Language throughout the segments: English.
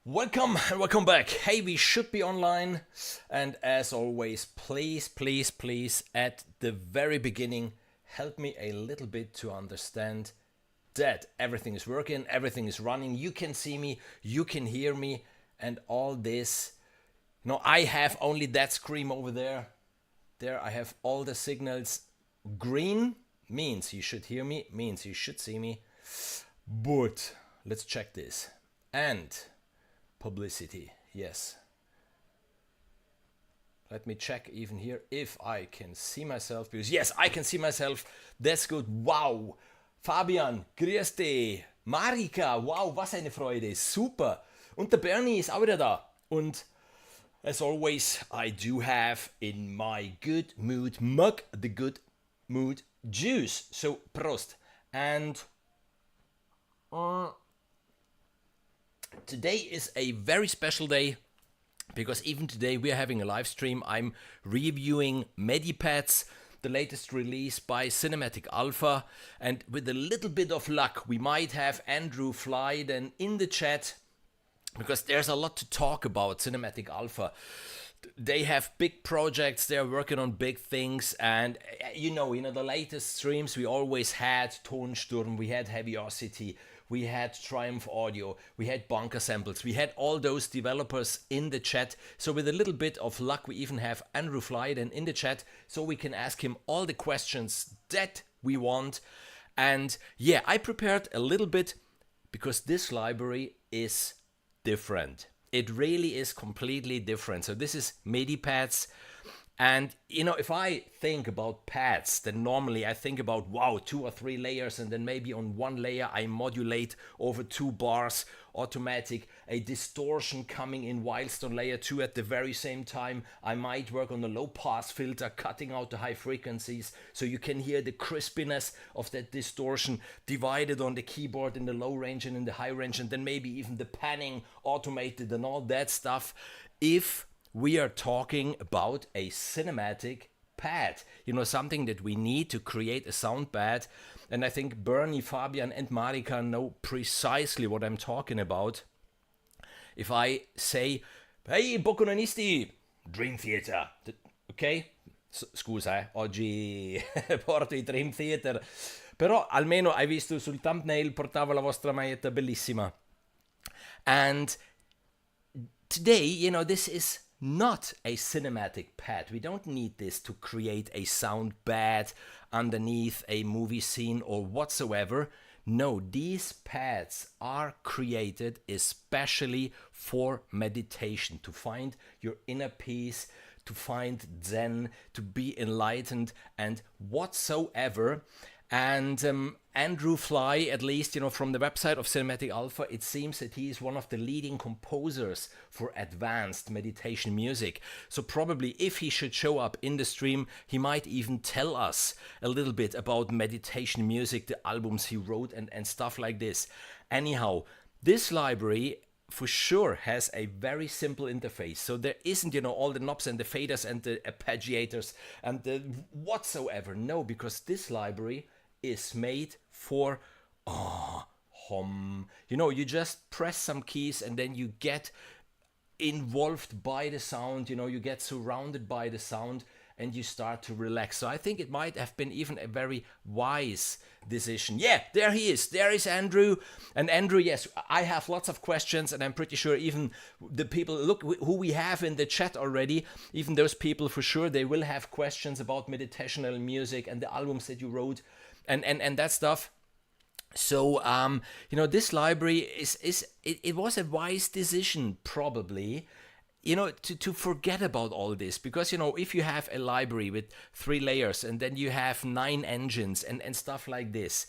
Welcome and welcome back. Hey, we should be online. And as always, please, at the very beginning, help me a little bit to understand that everything is working, everything is running. You can see me, you can hear me, and all this. I have only that screen over there. There I have all the signals. Green means you should hear me, means you should see me. But let's check this. And publicity, yes. Let me check even here if I can see myself, because yes, I can see myself. That's good. Wow. Fabian, grüß dich. Marika, wow, was eine Freude. Super. Und der Bernie ist auch wieder da. Und as always, I do have in my good mood mug the good mood juice. So, Prost. And today is a very special day because even today we are having a live stream. I'm reviewing Medipads, the latest release by Cinematic Alpha, and with a little bit of luck we might have Andrew Fly then in the chat because there's a lot to talk about Cinematic Alpha. They have big projects, they're working on big things, and the latest streams we always had Tonsturm, we had Heaviosity, we had Triumph Audio, we had Bunker Samples, we had all those developers in the chat. So with a little bit of luck, we even have Andrew Flyden in the chat, so we can ask him all the questions that we want. And yeah, I prepared a little bit because this library is different. It really is completely different. So this is Medipads. And, if I think about pads, then normally I think about, wow, 2 or 3 layers, and then maybe on one layer I modulate over 2 bars, automatic, a distortion coming in whilst on layer 2 at the very same time. I might work on a low pass filter, cutting out the high frequencies, so you can hear the crispiness of that distortion divided on the keyboard in the low range and in the high range, and then maybe even the panning automated and all that stuff. If we are talking about a cinematic pad, something that we need to create a sound pad. And I think Bernie, Fabian, and Marika know precisely what I'm talking about. If I say, hey, Bocconisti, Dream Theater, ok? Scusa, oggi porto i Dream Theater, però almeno hai visto sul thumbnail portavo la vostra maglietta bellissima. And today, this is not a cinematic pad. We don't need this to create a sound bed underneath a movie scene or whatsoever. No, these pads are created especially for meditation, to find your inner peace, to find Zen, to be enlightened and whatsoever. And Andrew Fly, at least, from the website of Cinematic Alpha, it seems that he is one of the leading composers for advanced meditation music. So probably if he should show up in the stream, he might even tell us a little bit about meditation music, the albums he wrote and stuff like this. Anyhow, this library for sure has a very simple interface. So there isn't, all the knobs and the faders and the arpeggiators and the whatsoever. No, because this library is made for hum. You just press some keys and then you get involved by the sound, you get surrounded by the sound and you start to relax. So I think it might have been even a very wise decision. Yeah, there he is. There is Andrew. And Andrew, yes, I have lots of questions and I'm pretty sure even the people, look who we have in the chat already, even those people for sure, they will have questions about meditational music and the albums that you wrote and that stuff. So, this library it was a wise decision probably, to forget about all this, because if you have a library with 3 layers and then you have 9 engines and stuff like this,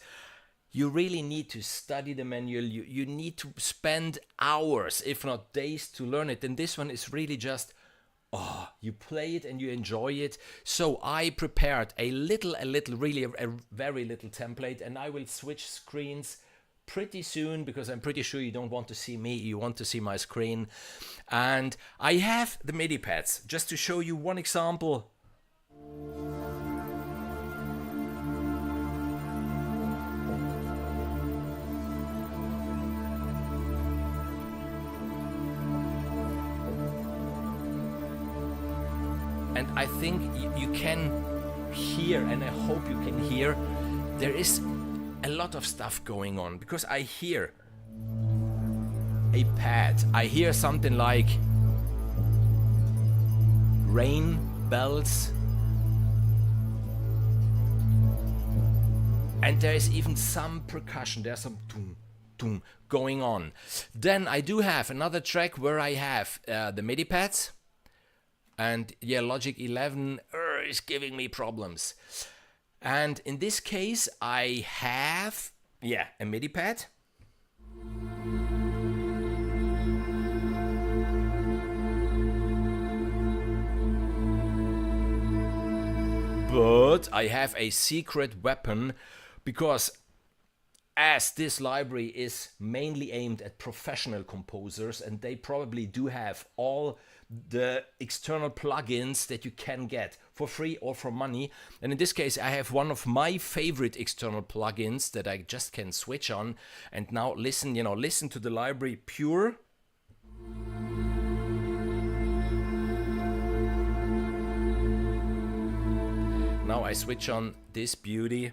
you really need to study the manual. You need to spend hours, if not days, to learn it. And this one is really just you play it and you enjoy it. So I prepared a really a very little template, and I will switch screens pretty soon because I'm pretty sure you don't want to see me, you want to see my screen. And I have the Medipads, just to show you one example. And I think you can hear, and I hope you can hear, there is a lot of stuff going on, because I hear a pad. I hear something like rain bells, and there is even some percussion. There's some doom, doom going on. Then I do have another track where I have the Medipads, and yeah, Logic 11 is giving me problems. And in this case, I have, yeah, a Medipad. But I have a secret weapon, because as this library is mainly aimed at professional composers, and they probably do have all the external plugins that you can get for free or for money. And in this case, I have one of my favorite external plugins that I just can switch on. And now listen, listen to the library pure. Now I switch on this beauty.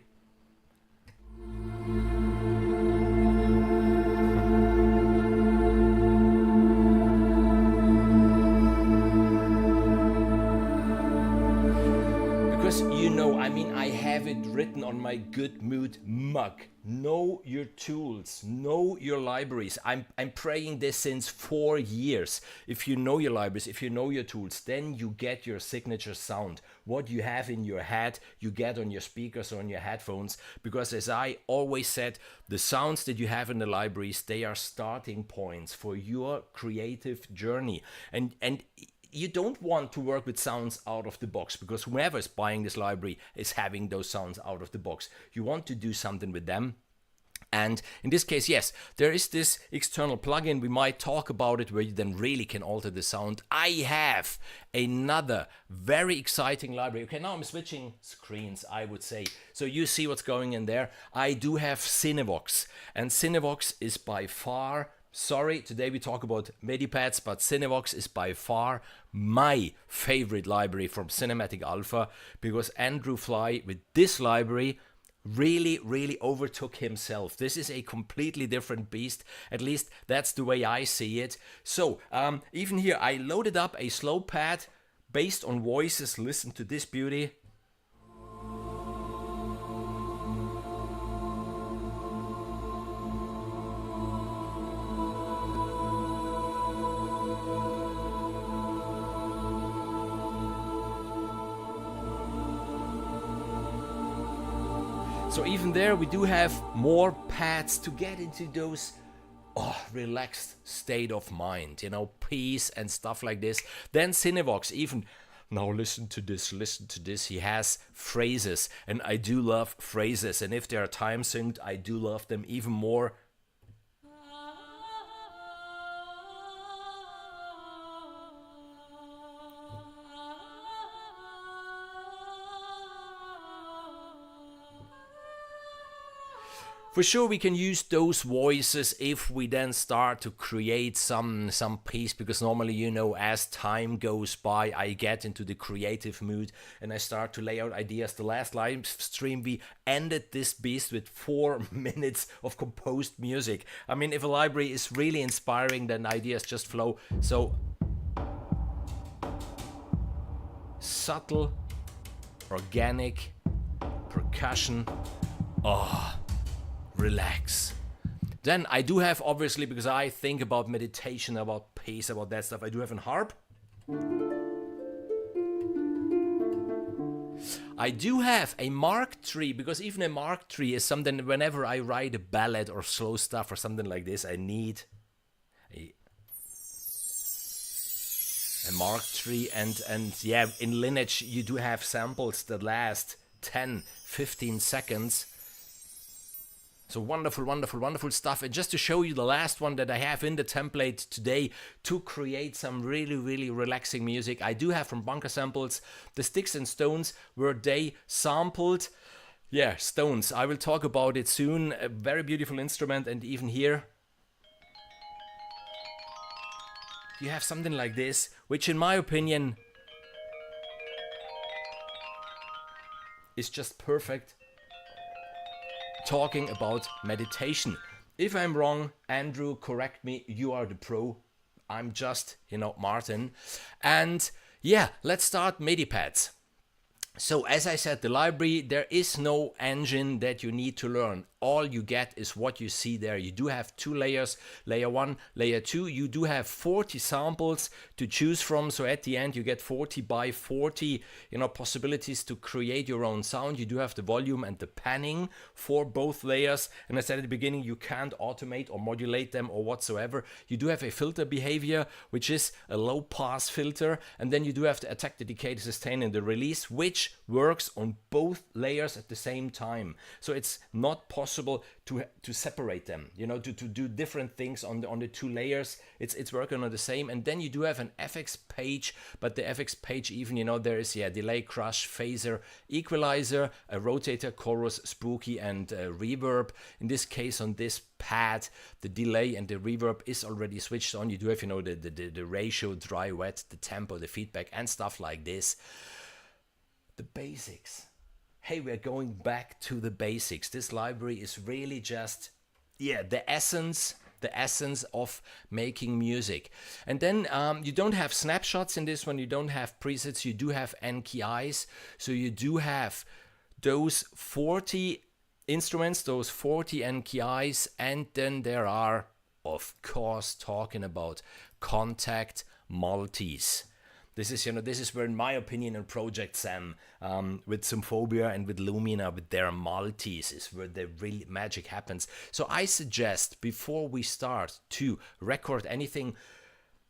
Because I have it written on my Good Mood mug. Know your tools, know your libraries. I'm praying this since 4 years. If you know your libraries, if you know your tools, then you get your signature sound. What you have in your head, you get on your speakers or on your headphones. Because as I always said, the sounds that you have in the libraries, they are starting points for your creative journey. And you don't want to work with sounds out of the box, because whoever is buying this library is having those sounds out of the box. You want to do something with them. And in this case, yes, there is this external plugin. We might talk about it, where you then really can alter the sound. I have another very exciting library. Okay, now I'm switching screens, I would say. So you see what's going in there. I do have Cinevox, and Cinevox is by far, sorry, today we talk about Medipads, but Cinevox is by far my favorite library from Cinematic Alpha, because Andrew Fly with this library really overtook himself. This is a completely different beast. At least that's the way I see it. So even here I loaded up a slow pad based on voices. Listen to this beauty. So even there we do have more pads to get into those relaxed state of mind, peace and stuff like this. Then Cinevox, even now listen to this, he has phrases, and I do love phrases, and if they are time synced, I do love them even more. For sure we can use those voices if we then start to create some piece, because normally, as time goes by, I get into the creative mood and I start to lay out ideas. The last live stream, we ended this beast with 4 minutes of composed music. I mean, if a library is really inspiring, then ideas just flow. So subtle, organic, percussion, relax. Then I do have, obviously, because I think about meditation, about peace, about that stuff, I do have a harp. I do have a Mark III, because even a Mark III is something, whenever I write a ballad or slow stuff or something like this, I need a Mark III. And yeah, in Lineage you do have samples that last 10-15 seconds. So wonderful stuff. And just to show you the last one that I have in the template today to create some really relaxing music, I do have from Bunker Samples the Sticks and Stones, where they sampled, Stones. I will talk about it soon. A very beautiful instrument. And even here you have something like this, which in my opinion is just perfect talking about meditation. If I'm wrong, Andrew, correct me. You are the pro. I'm just, Martin. And yeah, let's start Medipads. So as I said, the library, there is no engine that you need to learn. All you get is what you see there. You do have 2 layers, layer 1, layer 2. You do have 40 samples to choose from. So at the end, you get 40 by 40, possibilities to create your own sound. You do have the volume and the panning for both layers. And I said at the beginning, you can't automate or modulate them or whatsoever. You do have a filter behavior, which is a low pass filter. And then you do have the attack, the decay, the sustain, and the release, which works on both layers at the same time. So it's not possible to separate them, to do different things on the 2 layers. It's working on the same. And then you do have an FX page, but the FX page even, there is delay, crush, phaser, equalizer, a rotator, chorus, spooky, and reverb. In this case, on this pad, the delay and the reverb is already switched on. You do have, the ratio, dry, wet, the tempo, the feedback, and stuff like this. The basics. Hey, we're going back to the basics. This library is really just, the essence of making music. And then you don't have snapshots in this one. You don't have presets. You do have NKIs. So you do have those 40 instruments, those 40 NKIs. And then there are, of course, talking about Kontakt multis. This is where, in my opinion, in Project Sam, with Symphobia and with Lumina, with their multis, is where the real magic happens. So I suggest, before we start to record anything,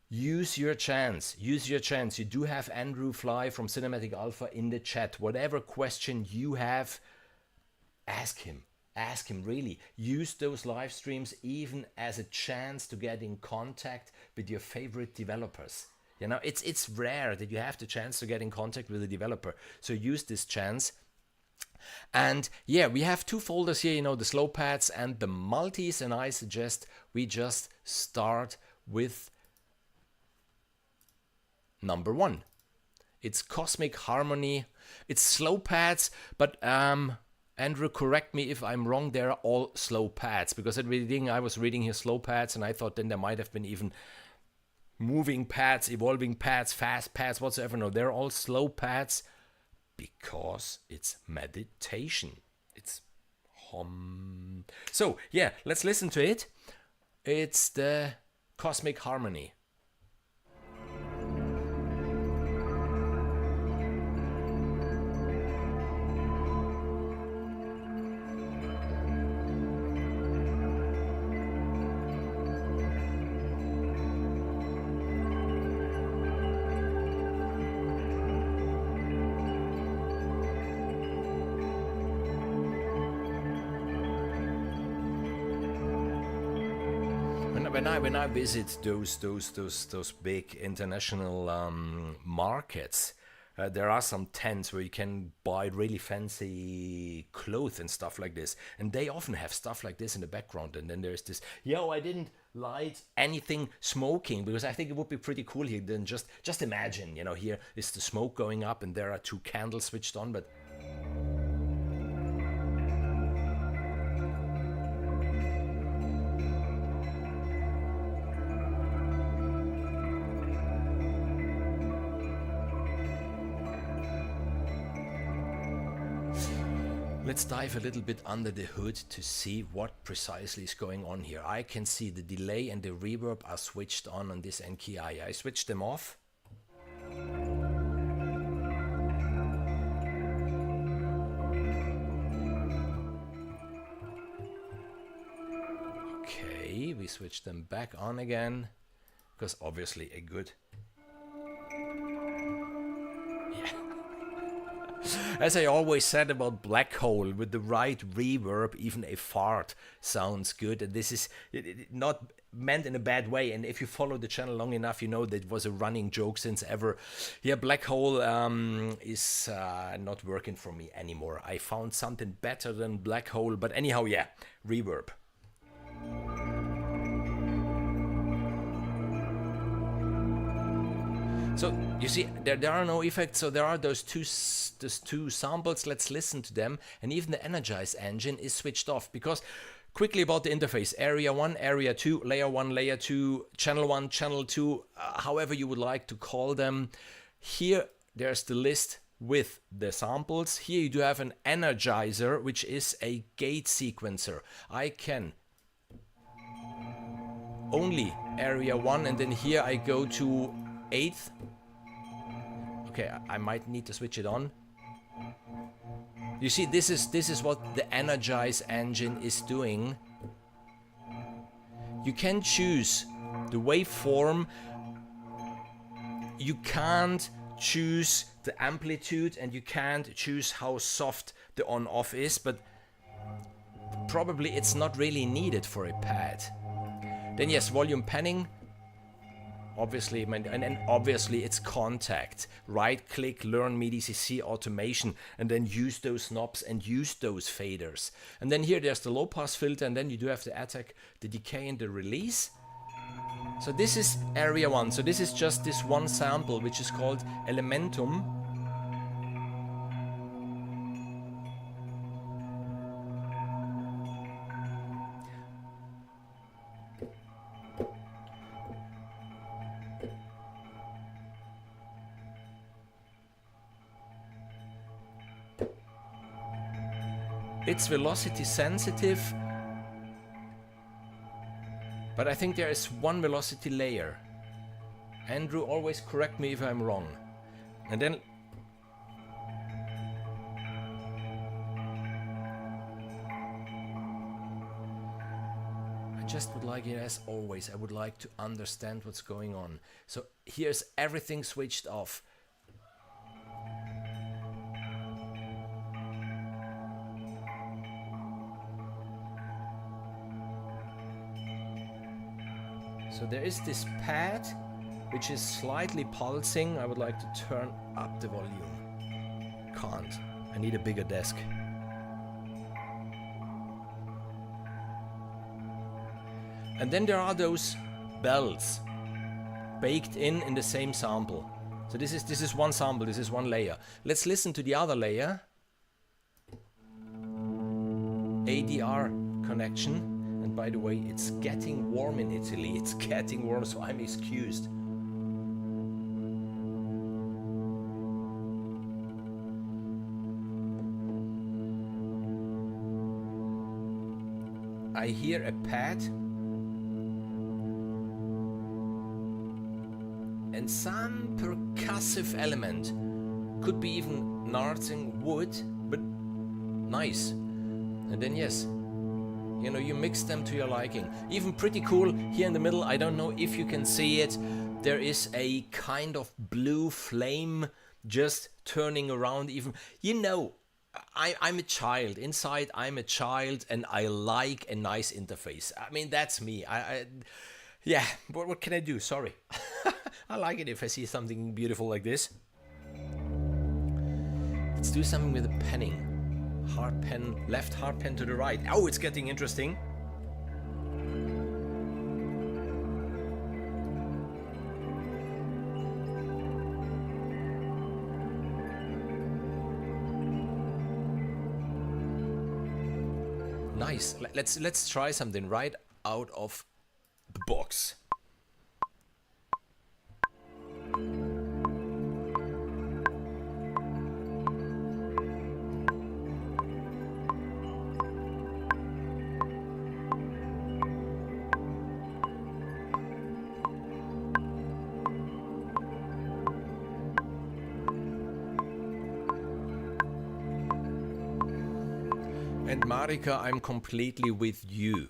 use your chance. Use your chance. You do have Andrew Fly from Cinematic Alpha in the chat. Whatever question you have, ask him. Ask him, really. Use those live streams even as a chance to get in contact with your favorite developers. It's rare that you have the chance to get in contact with a developer. So use this chance. And yeah, we have 2 folders here, the slow pads and the multis. And I suggest we just start with number 1. It's Cosmic Harmony. It's slow pads, but Andrew, correct me if I'm wrong, they're all slow pads. Because at the beginning I was reading here slow pads, and I thought then there might have been even moving pads, evolving pads, fast pads, whatsoever. No, they're all slow pads because it's meditation. It's hum. So yeah, let's listen to it. It's the Cosmic Harmony. When I visit those big international markets, there are some tents where you can buy really fancy clothes and stuff like this, and they often have stuff like this in the background. And then there's this, I didn't light anything smoking because I think it would be pretty cool here. Then just imagine, here is the smoke going up and there are 2 candles switched on, but let's dive a little bit under the hood to see what precisely is going on here. I can see the delay and the reverb are switched on this NKI. I switched them off. Okay, we switch them back on again, because obviously a good... As I always said about Black Hole, with the right reverb, even a fart sounds good. And this is not meant in a bad way. And if you follow the channel long enough, you know that it was a running joke since ever. Yeah, Black Hole is not working for me anymore. I found something better than Black Hole. But anyhow, yeah, reverb. So you see, there are no effects. So there are those two samples. Let's listen to them. And even the Energize engine is switched off, because quickly about the interface: area 1, area 2, layer 1, layer 2, channel 1, channel 2, however you would like to call them. Here there's the list with the samples. Here you do have an energizer, which is a gate sequencer. I can only area 1, and then here I go to 8th. Okay, I might need to switch it on. You see, this is what the Energize engine is doing. You can choose the waveform. You can't choose the amplitude, and you can't choose how soft the on-off is, but probably it's not really needed for a pad. Then yes, volume panning. Obviously, and obviously it's Kontakt. Right click, learn MIDI-CC automation, and then use those knobs and use those faders. And then here there's the low pass filter, and then you do have the attack, the decay, and the release. So this is area 1. So this is just this one sample, which is called Elementum. It's velocity sensitive, but I think there is one velocity layer. Andrew, always correct me if I'm wrong. And then I just would like it, as always, I would like to understand what's going on. So here's everything switched off. So there is this pad, which is slightly pulsing. I would like to turn up the volume. Can't. I need a bigger desk. And then there are those bells baked in the same sample. So this is one sample, this is one layer. Let's listen to the other layer. ADR connection. And by the way, it's getting warm in Italy. It's getting warm, so I'm excused. I hear a pad and some percussive element. Could be even knarting wood, but nice. And then yes, you know, you mix them to your liking. Even pretty cool here in the middle. I don't know if you can see it. There is a kind of blue flame just turning around. Even, you know, I'm a child. Inside, I'm a child, and I like a nice interface. I mean, that's me. Yeah, but what can I do? Sorry. I like it if I see something beautiful like this. Let's do something with the penning. Hard pen, left hard pen to the right. Oh, it's getting interesting. Nice. Let's try something right out of the box. And Marika, I'm completely with you.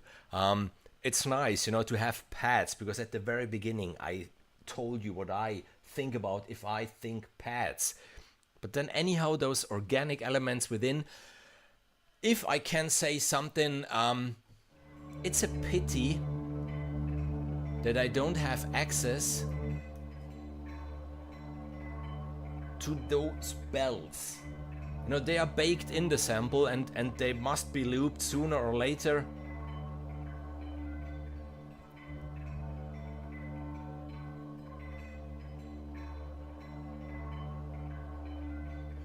It's nice, you know, to have pads, because at the very beginning I told you what I think about if I think pads. But then anyhow, those organic elements within, if I can say something, it's a pity that I don't have access to those bells. You know, they are baked in the sample, and they must be looped sooner or later.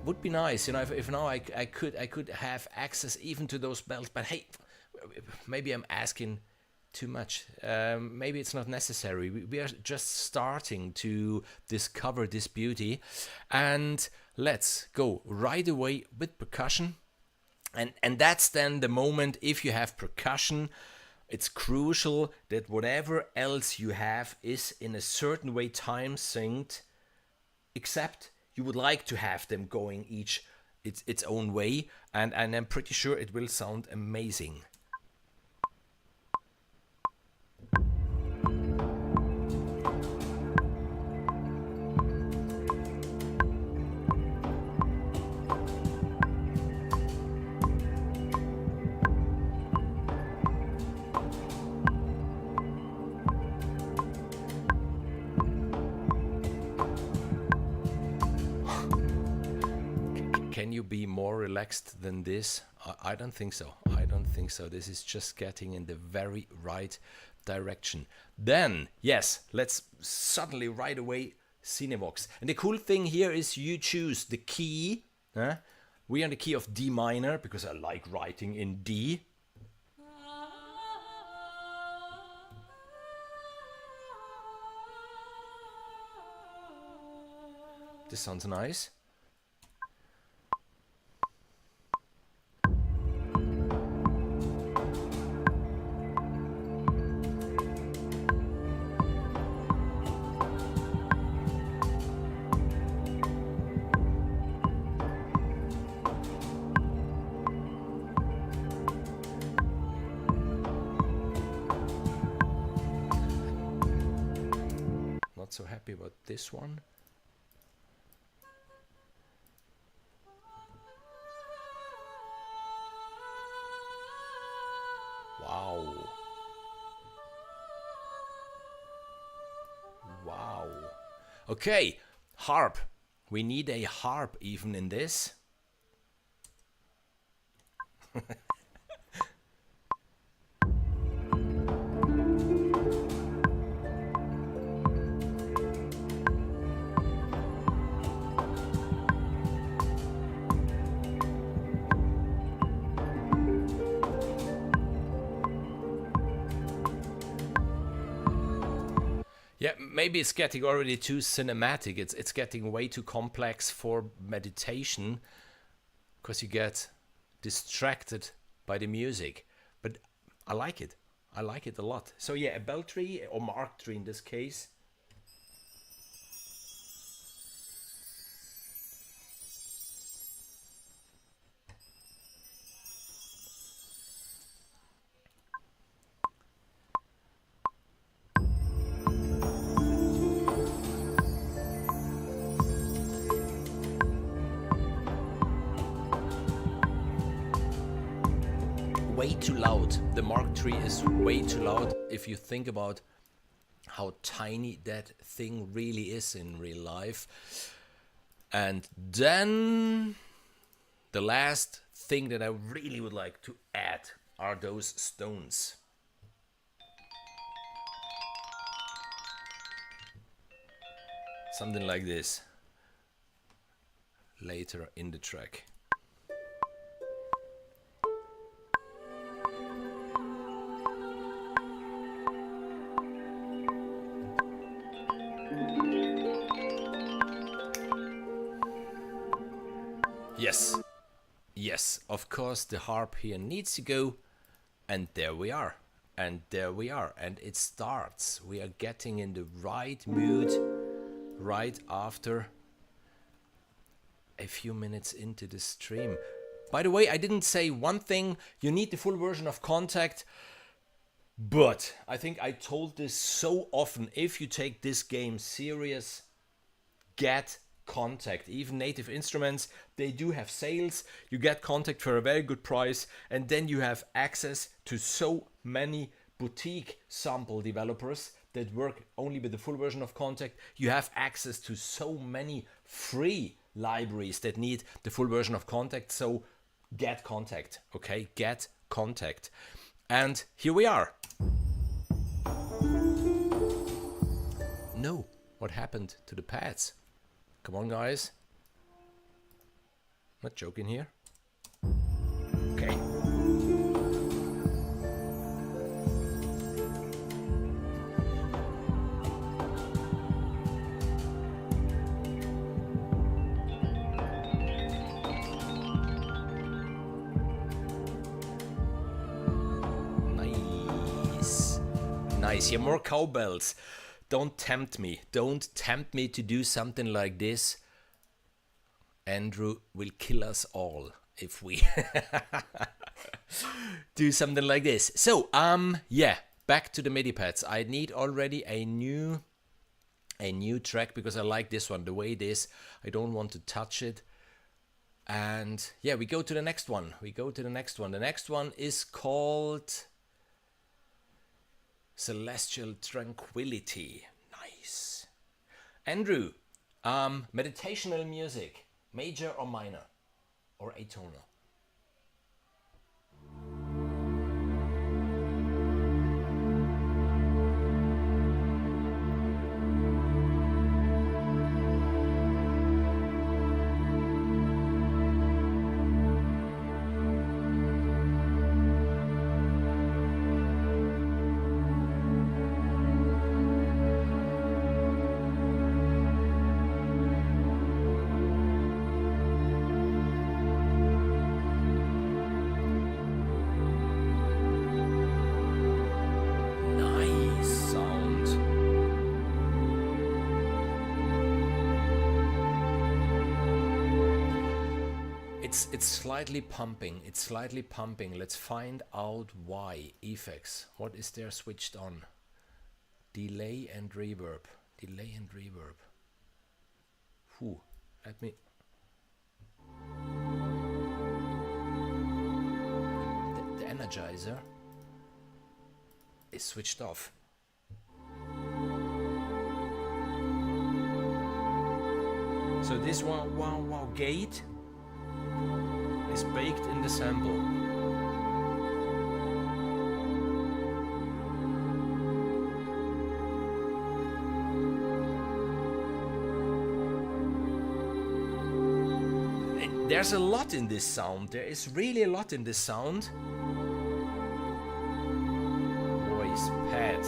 would be nice, you know, if now I could have access even to those bells. But hey, maybe I'm asking too much. Maybe it's not necessary. We are just starting to discover this beauty, and let's go right away with percussion. And that's then the moment. If you have percussion, it's crucial that whatever else you have is in a certain way time synced, except you would like to have them going each its own way, and I'm pretty sure it will sound amazing. Can you be more relaxed than this? I don't think so. I don't think so. This is just getting in the very right direction. Then, yes, let's suddenly right away Cinevox. And the cool thing here is you choose the key. We are in the key of D minor because I like writing in D. This sounds nice. Not so happy about this one. Wow. Wow. Okay, harp. We need a harp even in this. Yeah, maybe it's getting already too cinematic. It's getting way too complex for meditation because you get distracted by the music. But I like it. I like it a lot. So yeah, a bell tree or mark tree in this case. Way too loud. The Mark III is way too loud if you think about how tiny that thing really is in real life. And then the last thing that I really would like to add are those stones. Something like this later in the track. Yes, yes, of course the harp here needs to go, and there we are, and there we are, and it starts. We are getting in the right mood right after a few minutes into the stream. By the way, I didn't say one thing, you need the full version of Kontakt, but I think I told this so often. If you take this game serious, get Kontakt. Even Native Instruments, they do have sales. You get Kontakt for a very good price, and then you have access to so many boutique sample developers that work only with the full version of Kontakt. You have access to so many free libraries that need the full version of Kontakt. So get Kontakt, okay? Get Kontakt. And here we are. No, what happened to the pads? Come on, guys. Not joking here. Okay. Nice, yeah, more cowbells. Don't tempt me. Don't tempt me to do something like this. Andrew will kill us all if we do something like this. So, yeah, back to the Medipads. I need already a new track because I like this one the way it is. I don't want to touch it. And yeah, we go to the next one. The next one is called Celestial Tranquility. Nice. Andrew, meditational music, major or minor or atonal? It's slightly pumping. Let's find out why. Effects. What is there switched on? Delay and reverb. Let me. The energizer is switched off. So this wow gate is baked in the sample. There's a lot in this sound. There is really a lot in this sound. Voice pad.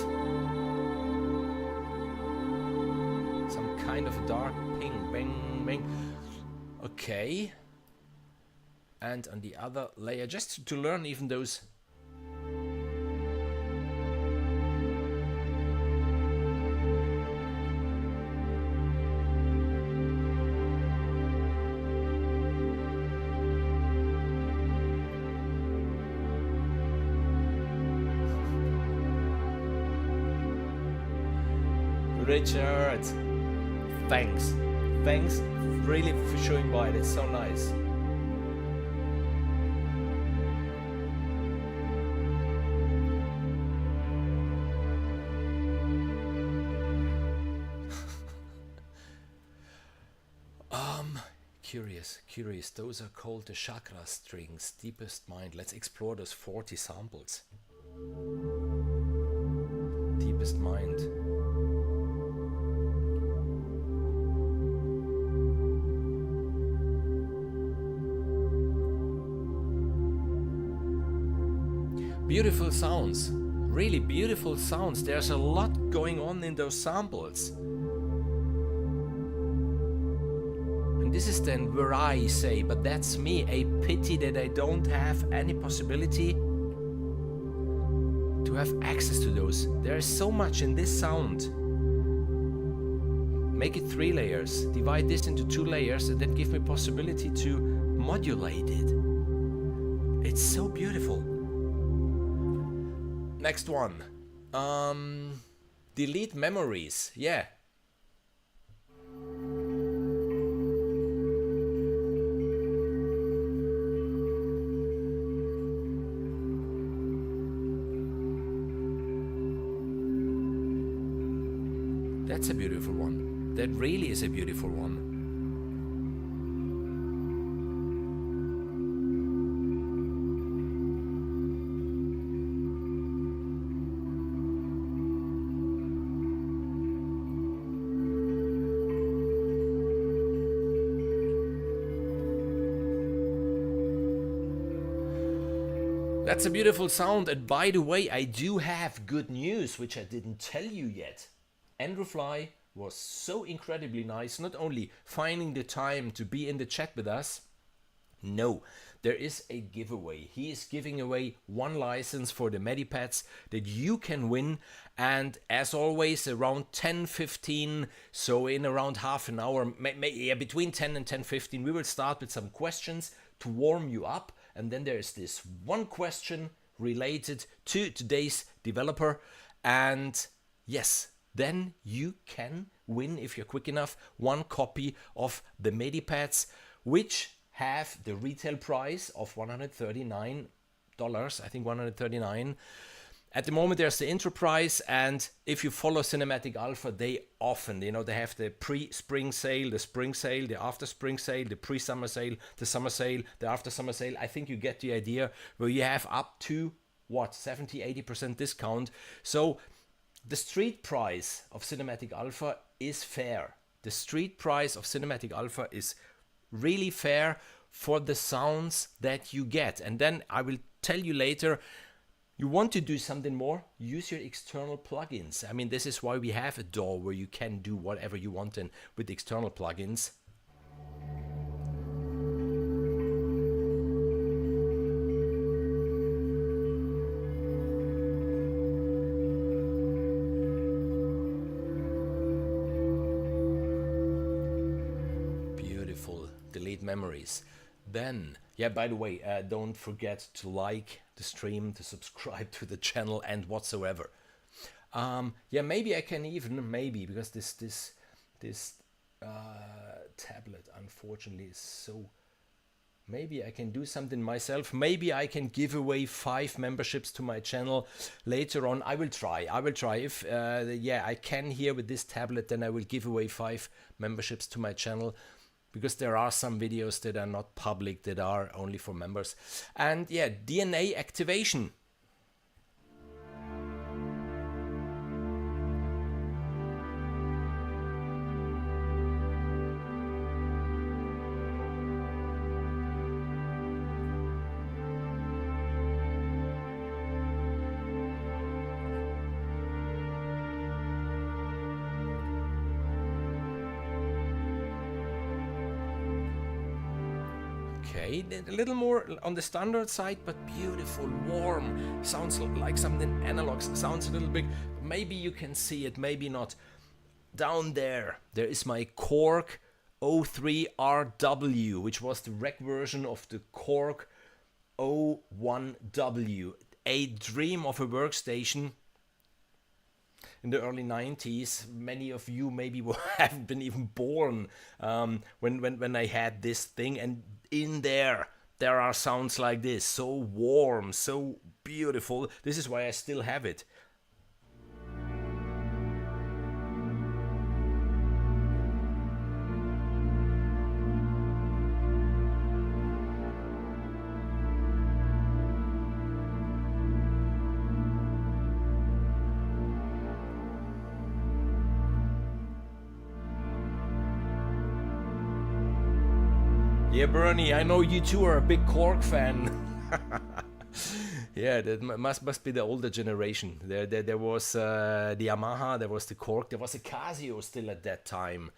Some kind of dark ping, bang, bang. Okay. And on the other layer, just to learn even those. Richard, thanks really for showing by. That's so nice. Curious. Those are called the chakra strings, deepest mind. Let's explore those 40 samples. Deepest mind. Beautiful sounds, really beautiful sounds. There's a lot going on in those samples. And this is then where I say, but that's me, a pity that I don't have any possibility to have access to those. There is so much in this sound. Make it 3 layers, divide this into 2 layers, and then give me possibility to modulate it. It's so beautiful. Next one. Delete memories. Yeah. That's a beautiful one. That really is a beautiful one. That's a beautiful sound. And by the way, I do have good news, which I didn't tell you yet. Andrew Fly was so incredibly nice, not only finding the time to be in the chat with us. No, there is a giveaway. He is giving away one license for the Medipads that you can win. And as always, around 10:15, so in around half an hour, between 10 and 10:15, we will start with some questions to warm you up. And then there is this one question related to today's developer. And yes, then you can win, if you're quick enough, one copy of the Medipads, which have the retail price of $139, I think 139. At the moment, there's the intro price, and if you follow Cinematic Alpha, they often, they have the pre-spring sale, the spring sale, the after-spring sale, the pre-summer sale, the summer sale, the after-summer sale. I think you get the idea, where you have up to, 70-80% discount. So the street price of Cinematic Alpha is fair. The street price of Cinematic Alpha is really fair for the sounds that you get. And then I will tell you later, you want to do something more, use your external plugins. I mean, this is why we have a DAW where you can do whatever you want in with external plugins. Delete memories. Then, by the way, don't forget to like the stream, to subscribe to the channel, and whatsoever. Maybe I can even, because this tablet unfortunately is so. Maybe I can do something myself. Maybe I can give away 5 memberships to my channel later on. I will try. If I can here with this tablet, then I will give away 5 memberships to my channel. Because there are some videos that are not public, that are only for members. And DNA activation. A little more on the standard side, but beautiful, warm, sounds like something analog, sounds a little big. Maybe you can see it, maybe not. Down there is my Korg 03RW, which was the rec version of the Korg 01W, a dream of a workstation. In the early 90s, many of you maybe haven't been even born when I had this thing, and in there are sounds like this, so warm, so beautiful. This is why I still have it. Yeah, Bernie, I know you too are a big Korg fan. Yeah, that must be the older generation. There was the Yamaha, there was the Korg, there was a Casio still at that time.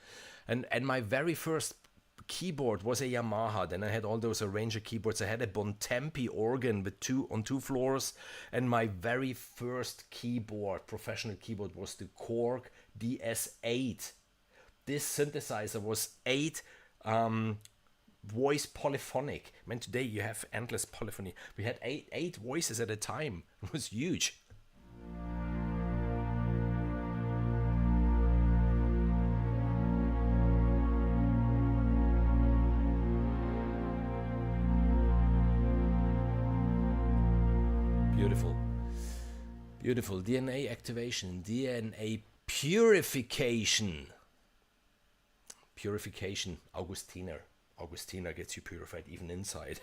And my very first keyboard was a Yamaha. Then I had all those arranger keyboards. I had a Bontempi organ with on two floors. And my very first keyboard, professional keyboard, was the Korg DS8. This synthesizer was 8 voice polyphonic. I mean, today you have endless polyphony. We had eight voices at a time. It was huge. Beautiful. Beautiful. DNA activation, DNA purification. Purification, Augustiner. Augustiner gets you purified even inside.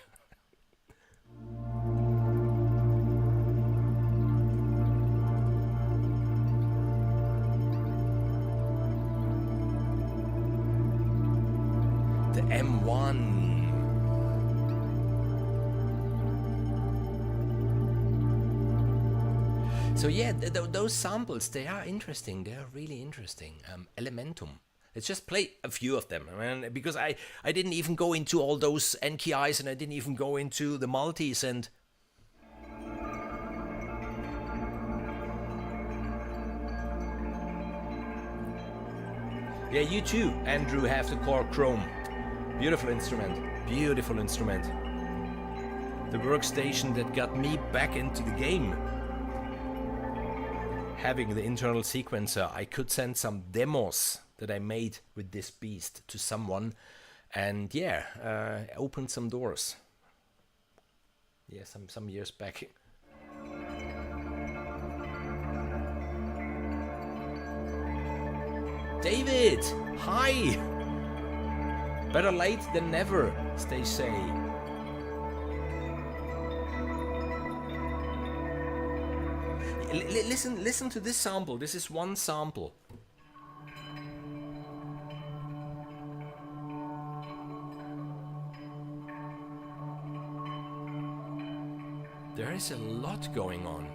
The M1. So yeah, those samples, they are interesting. They are really interesting. Elementum. Let's just play a few of them, because I didn't even go into all those NKIs, and I didn't even go into the multis, and yeah, you too, Andrew, have the core chrome. Beautiful instrument. Beautiful instrument. The workstation that got me back into the game. Having the internal sequencer, I could send some demos that I made with this beast to someone, and yeah, opened some doors. Yeah, some years back. David, hi. Better late than never, they say. Listen to this sample. This is one sample. There is a lot going on.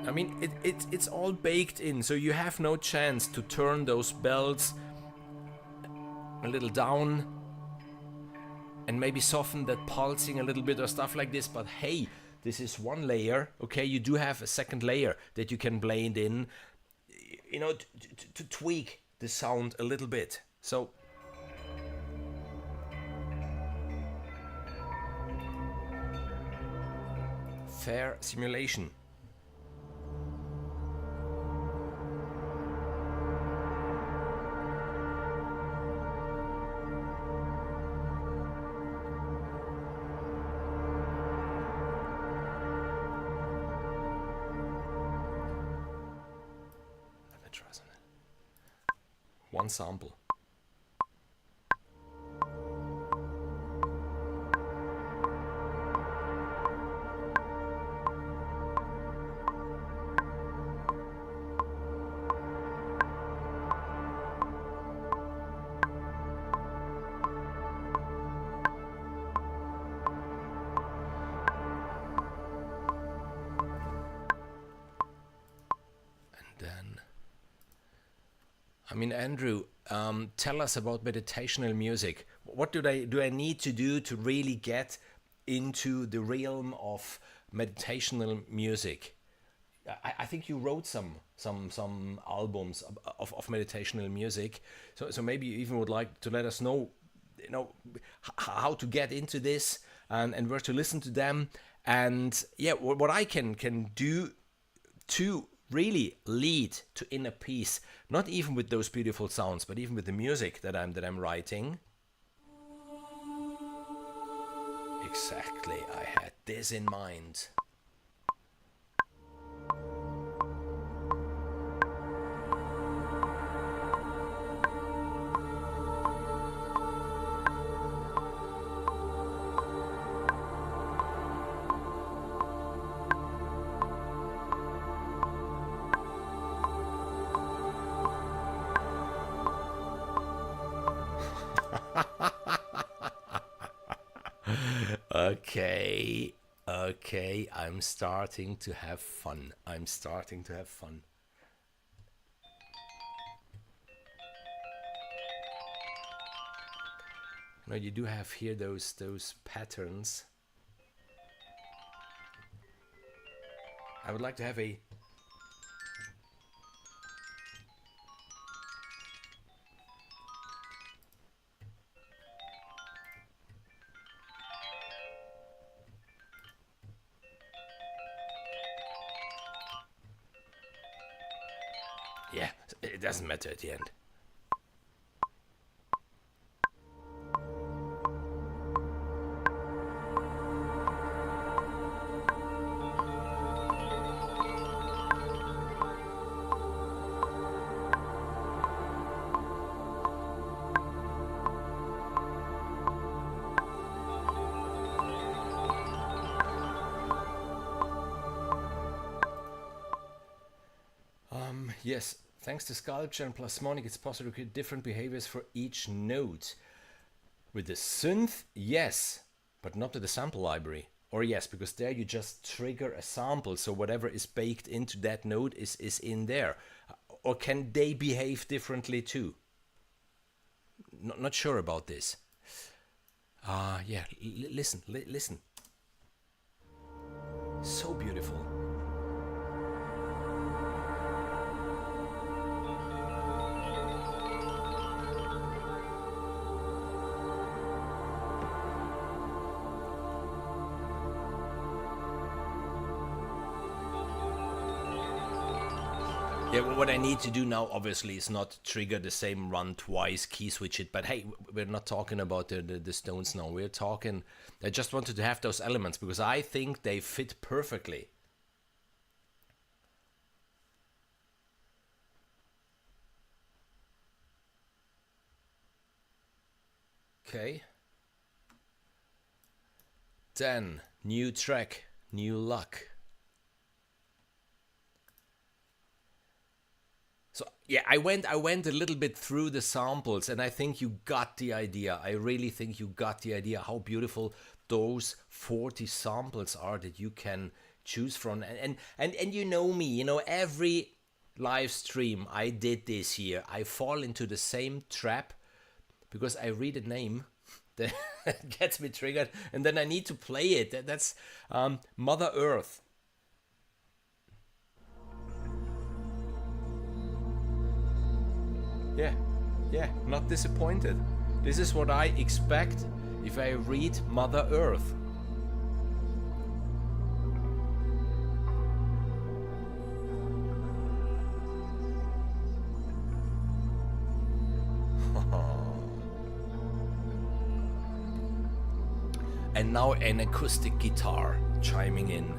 I mean, it's all baked in, so you have no chance to turn those bells a little down and maybe soften that pulsing a little bit or stuff like this. But hey, this is one layer. Okay, you do have a second layer that you can blend in, you know, to tweak the sound a little bit. So fair simulation. One sample. I mean, Andrew, tell us about meditational music. What do I need to do to really get into the realm of meditational music? I think you wrote some albums of meditational music. So maybe you even would like to let us know, you know, how to get into this and where to listen to them. And yeah, what I can do to really lead to inner peace, not even with those beautiful sounds, but even with the music that I'm writing. Exactly, I had this in mind. Okay, I'm starting to have fun. Now you do have here those patterns. I would like to have a yeah, it doesn't matter at the end. Yes, thanks to sculpture and plasmonic, it's possible to create different behaviors for each note. With the synth, yes, but not to the sample library. Or yes, because there you just trigger a sample, so whatever is baked into that node is in there. Or can they behave differently too? Not sure about this. Yeah, listen, listen. So beautiful. Yeah, well, what I need to do now, obviously, is not trigger the same run twice, key switch it. But hey, we're not talking about the stones now. We're talking, I just wanted to have those elements because I think they fit perfectly. Okay. Then, new track, new luck. So yeah, I went a little bit through the samples and I think you got the idea. I really think you got the idea how beautiful those 40 samples are that you can choose from. And you know me, you know, every live stream I did this year, I fall into the same trap because I read a name that gets me triggered and then I need to play it. That's Mother Earth. Yeah, not disappointed. This is what I expect if I read Mother Earth. And now an acoustic guitar chiming in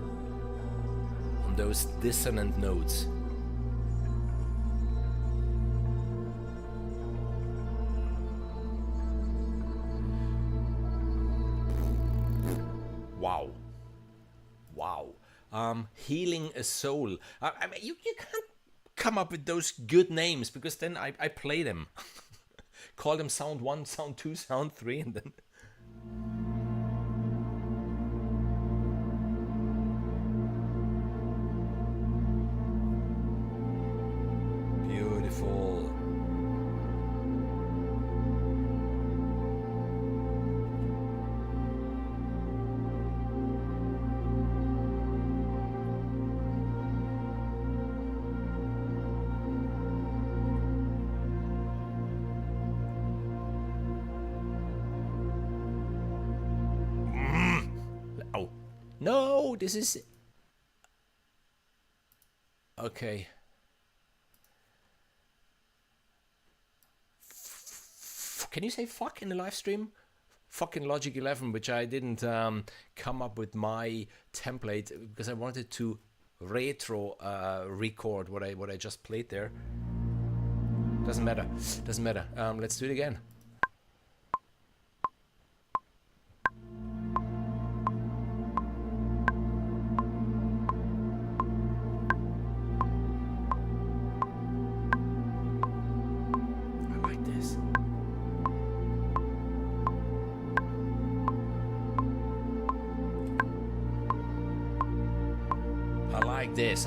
on those dissonant notes. Wow. Healing a soul. I mean, you can't come up with those good names because then I play them. Call them sound 1, sound 2, sound 3 and then... Beautiful. No, this is... Okay. Can you say fuck in the live stream? Fucking Logic 11, which I didn't come up with my template because I wanted to retro record what I just played there. Doesn't matter. Let's do it again.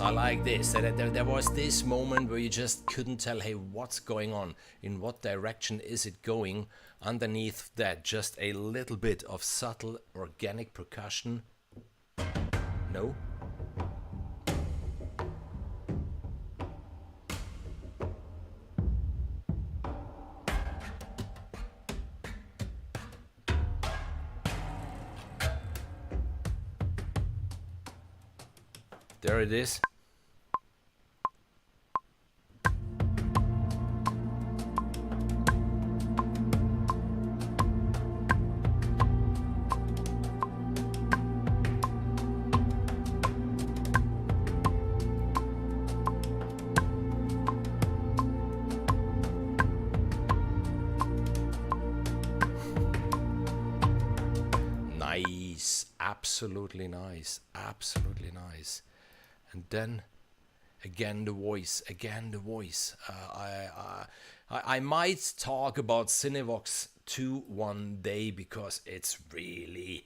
I like this. There was this moment where you just couldn't tell, hey, what's going on? In what direction is it going? Underneath that, just a little bit of subtle organic percussion. No? There it is. Nice, absolutely nice, absolutely nice. And then again the voice. I might talk about Cinevox 2 one day because it's really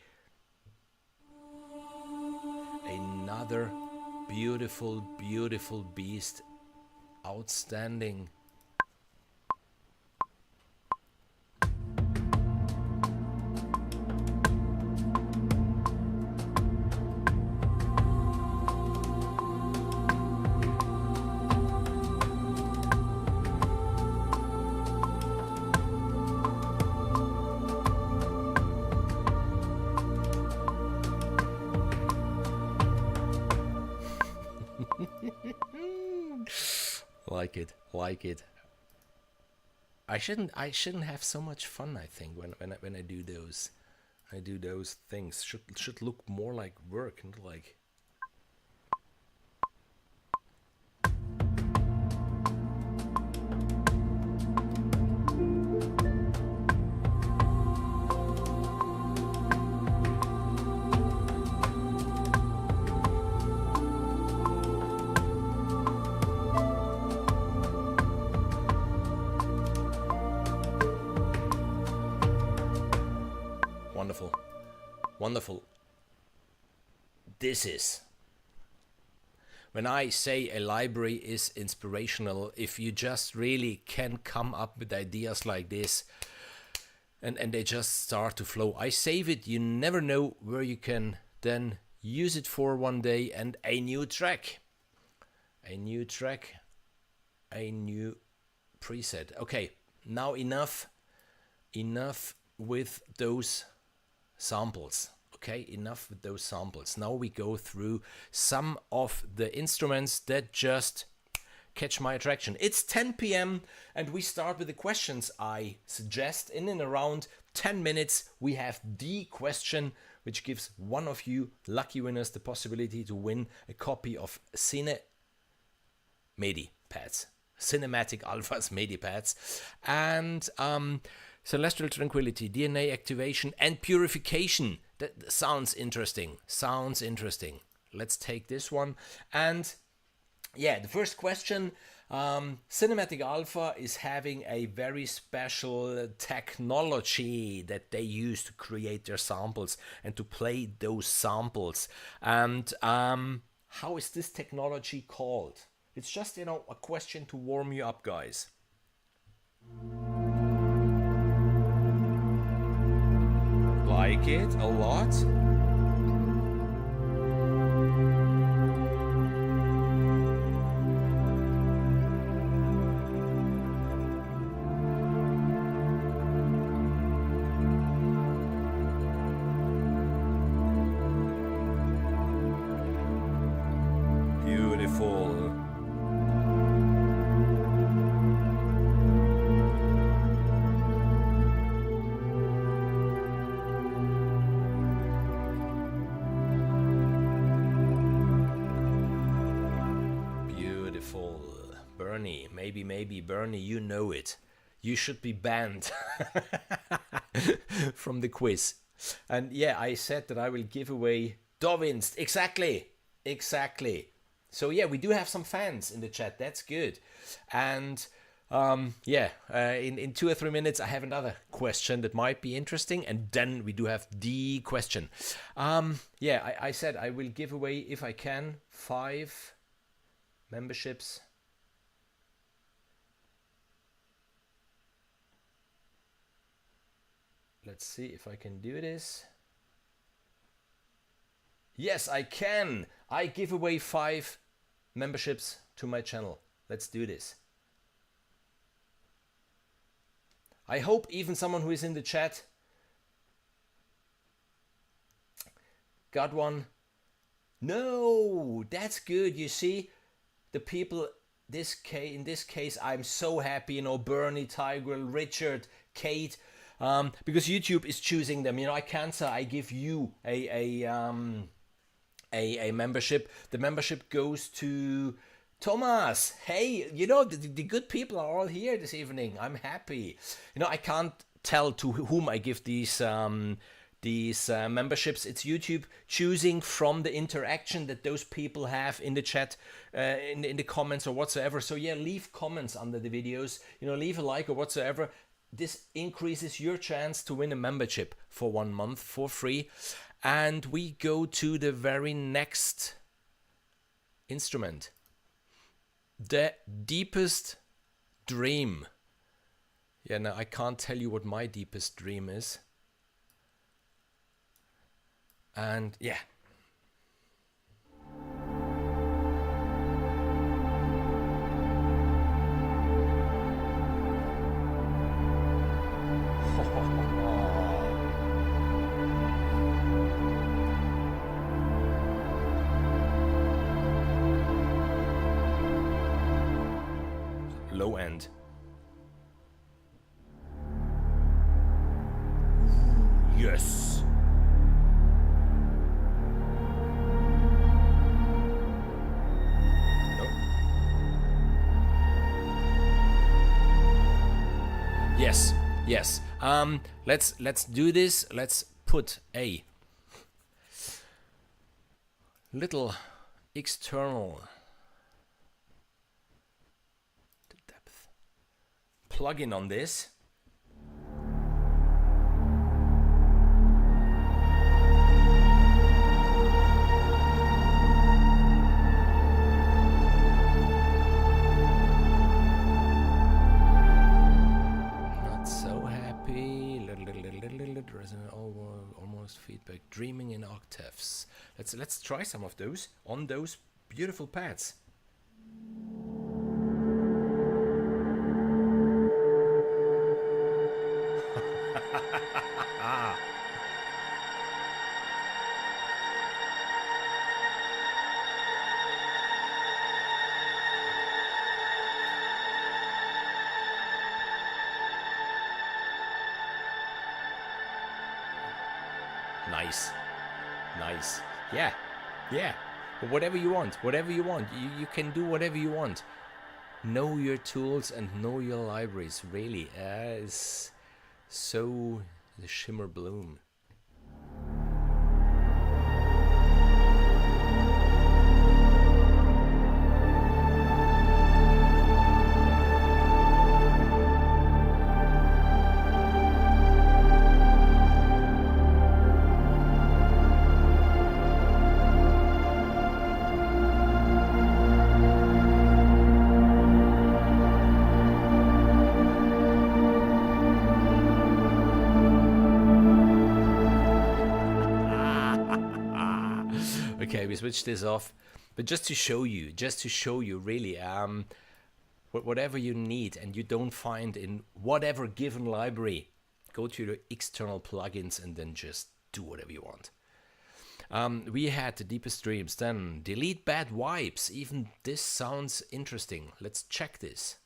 Another beautiful, beautiful beast. Outstanding. Like it, like it. I shouldn't have so much fun, I think, when I do those. I do those things. Should look more like work, not like. Wonderful. Wonderful. This is. When I say a library is inspirational, if you just really can come up with ideas like this and they just start to flow. I save it, you never know where you can then use it for one day, and a new track. A new track. A new preset. Okay, now enough with those samples. Okay, enough with those samples. Now we go through some of the instruments that just catch my attraction. It's 10 p.m. and we start with the questions. I suggest in and around 10 minutes we have the question, which gives one of you lucky winners the possibility to win a copy of Medipads. Cinematic Alpha's Medipads. And celestial tranquility, DNA activation, and purification. That sounds interesting. Sounds interesting. Let's take this one. And yeah, the first question. Cinematic Alpha is having a very special technology that they use to create their samples and to play those samples. And how is this technology called? It's just, a question to warm you up, guys. Like it a lot. Beautiful. Maybe Bernie, you know it. You should be banned from the quiz. And yeah, I said that I will give away Dovinst. Exactly. So yeah, we do have some fans in the chat. That's good. And in 2 or 3 minutes, I have another question that might be interesting. And then we do have the question. I said I will give away, if I can, 5 memberships. Let's see if I can do this. Yes, I can. I give away 5 memberships to my channel. Let's do this. I hope even someone who is in the chat got one. No, that's good. You see, the people in this case, I'm so happy. Bernie, Tigreal, Richard, Kate. Because YouTube is choosing them. I can't say I give you a membership. The membership goes to Thomas. Hey, the good people are all here this evening. I'm happy. I can't tell to whom I give these memberships. It's YouTube choosing from the interaction that those people have in the chat, in the comments or whatsoever. So yeah, leave comments under the videos. Leave a like or whatsoever. This increases your chance to win a membership for 1 month for free. And we go to the very next instrument. The deepest dream. Yeah, now I can't tell you what my deepest dream is. And yeah. Low end. Yes. No. Yes. Yes. Let's do this. Let's put a little external depth plugin on this. Not so happy. Little resonant, almost feedback. Dreaming in octaves. Let's try some of those on those beautiful pads. Nice. Nice. Yeah. Yeah. Whatever you want. Whatever you want. You can do whatever you want. Know your tools and know your libraries. Really. It's so the shimmer bloom. Okay, we switched this off, but just to show you really, whatever you need and you don't find in whatever given library, go to the external plugins and then just do whatever you want. We had the deepest dreams, then delete bad vibes. Even this sounds interesting. Let's check this.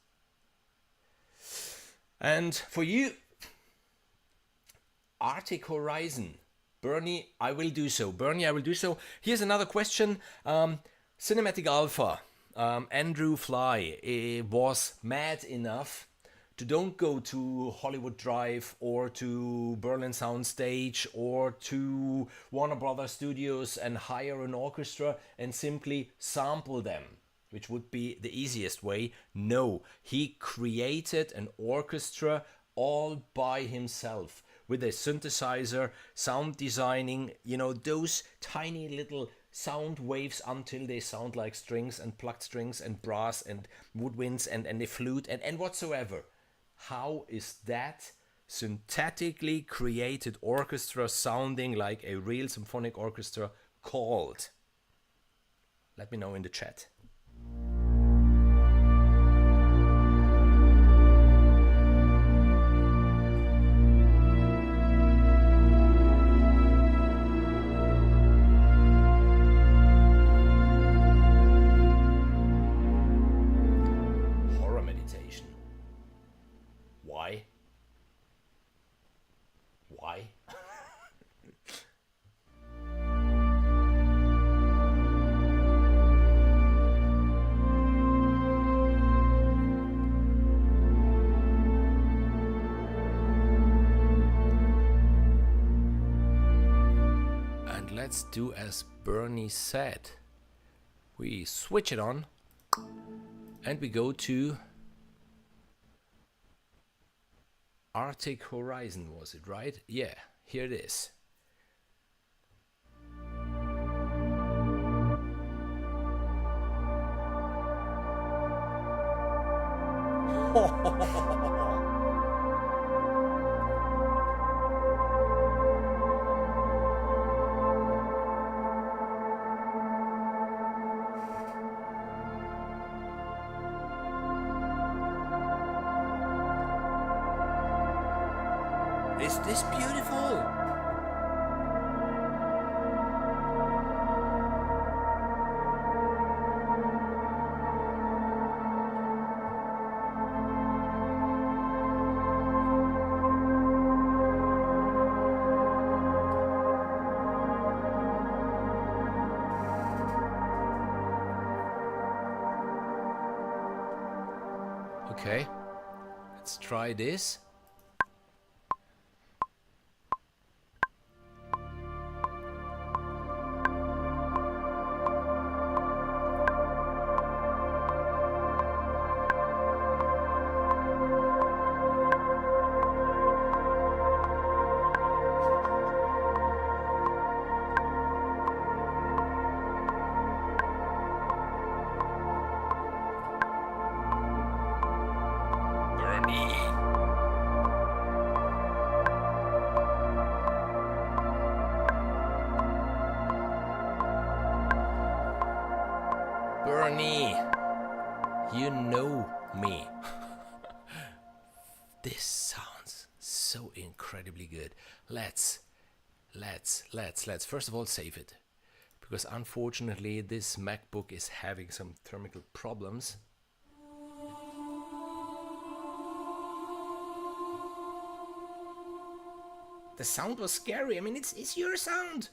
And for you, Arctic Horizon. Bernie, I will do so. Bernie, I will do so. Here's another question. Cinematic Alpha, Andrew Fly was mad enough to don't go to Hollywood Drive or to Berlin Soundstage or to Warner Brothers Studios and hire an orchestra and simply sample them, which would be the easiest way. No, he created an orchestra all by himself, with a synthesizer, sound designing, you know, those tiny little sound waves until they sound like strings and plucked strings and brass and woodwinds and the flute and whatsoever. How is that synthetically created orchestra sounding like a real symphonic orchestra called? Let me know in the chat. Why? And let's do as Bernie said. We switch it on and we go to Arctic Horizon, was it right? Yeah, here it is. Is this beautiful? Okay, let's try this. Bernie, you know me. This sounds so incredibly good. Let's first of all save it, because unfortunately this MacBook is having some thermal problems. The sound was scary. I mean, it's your sound.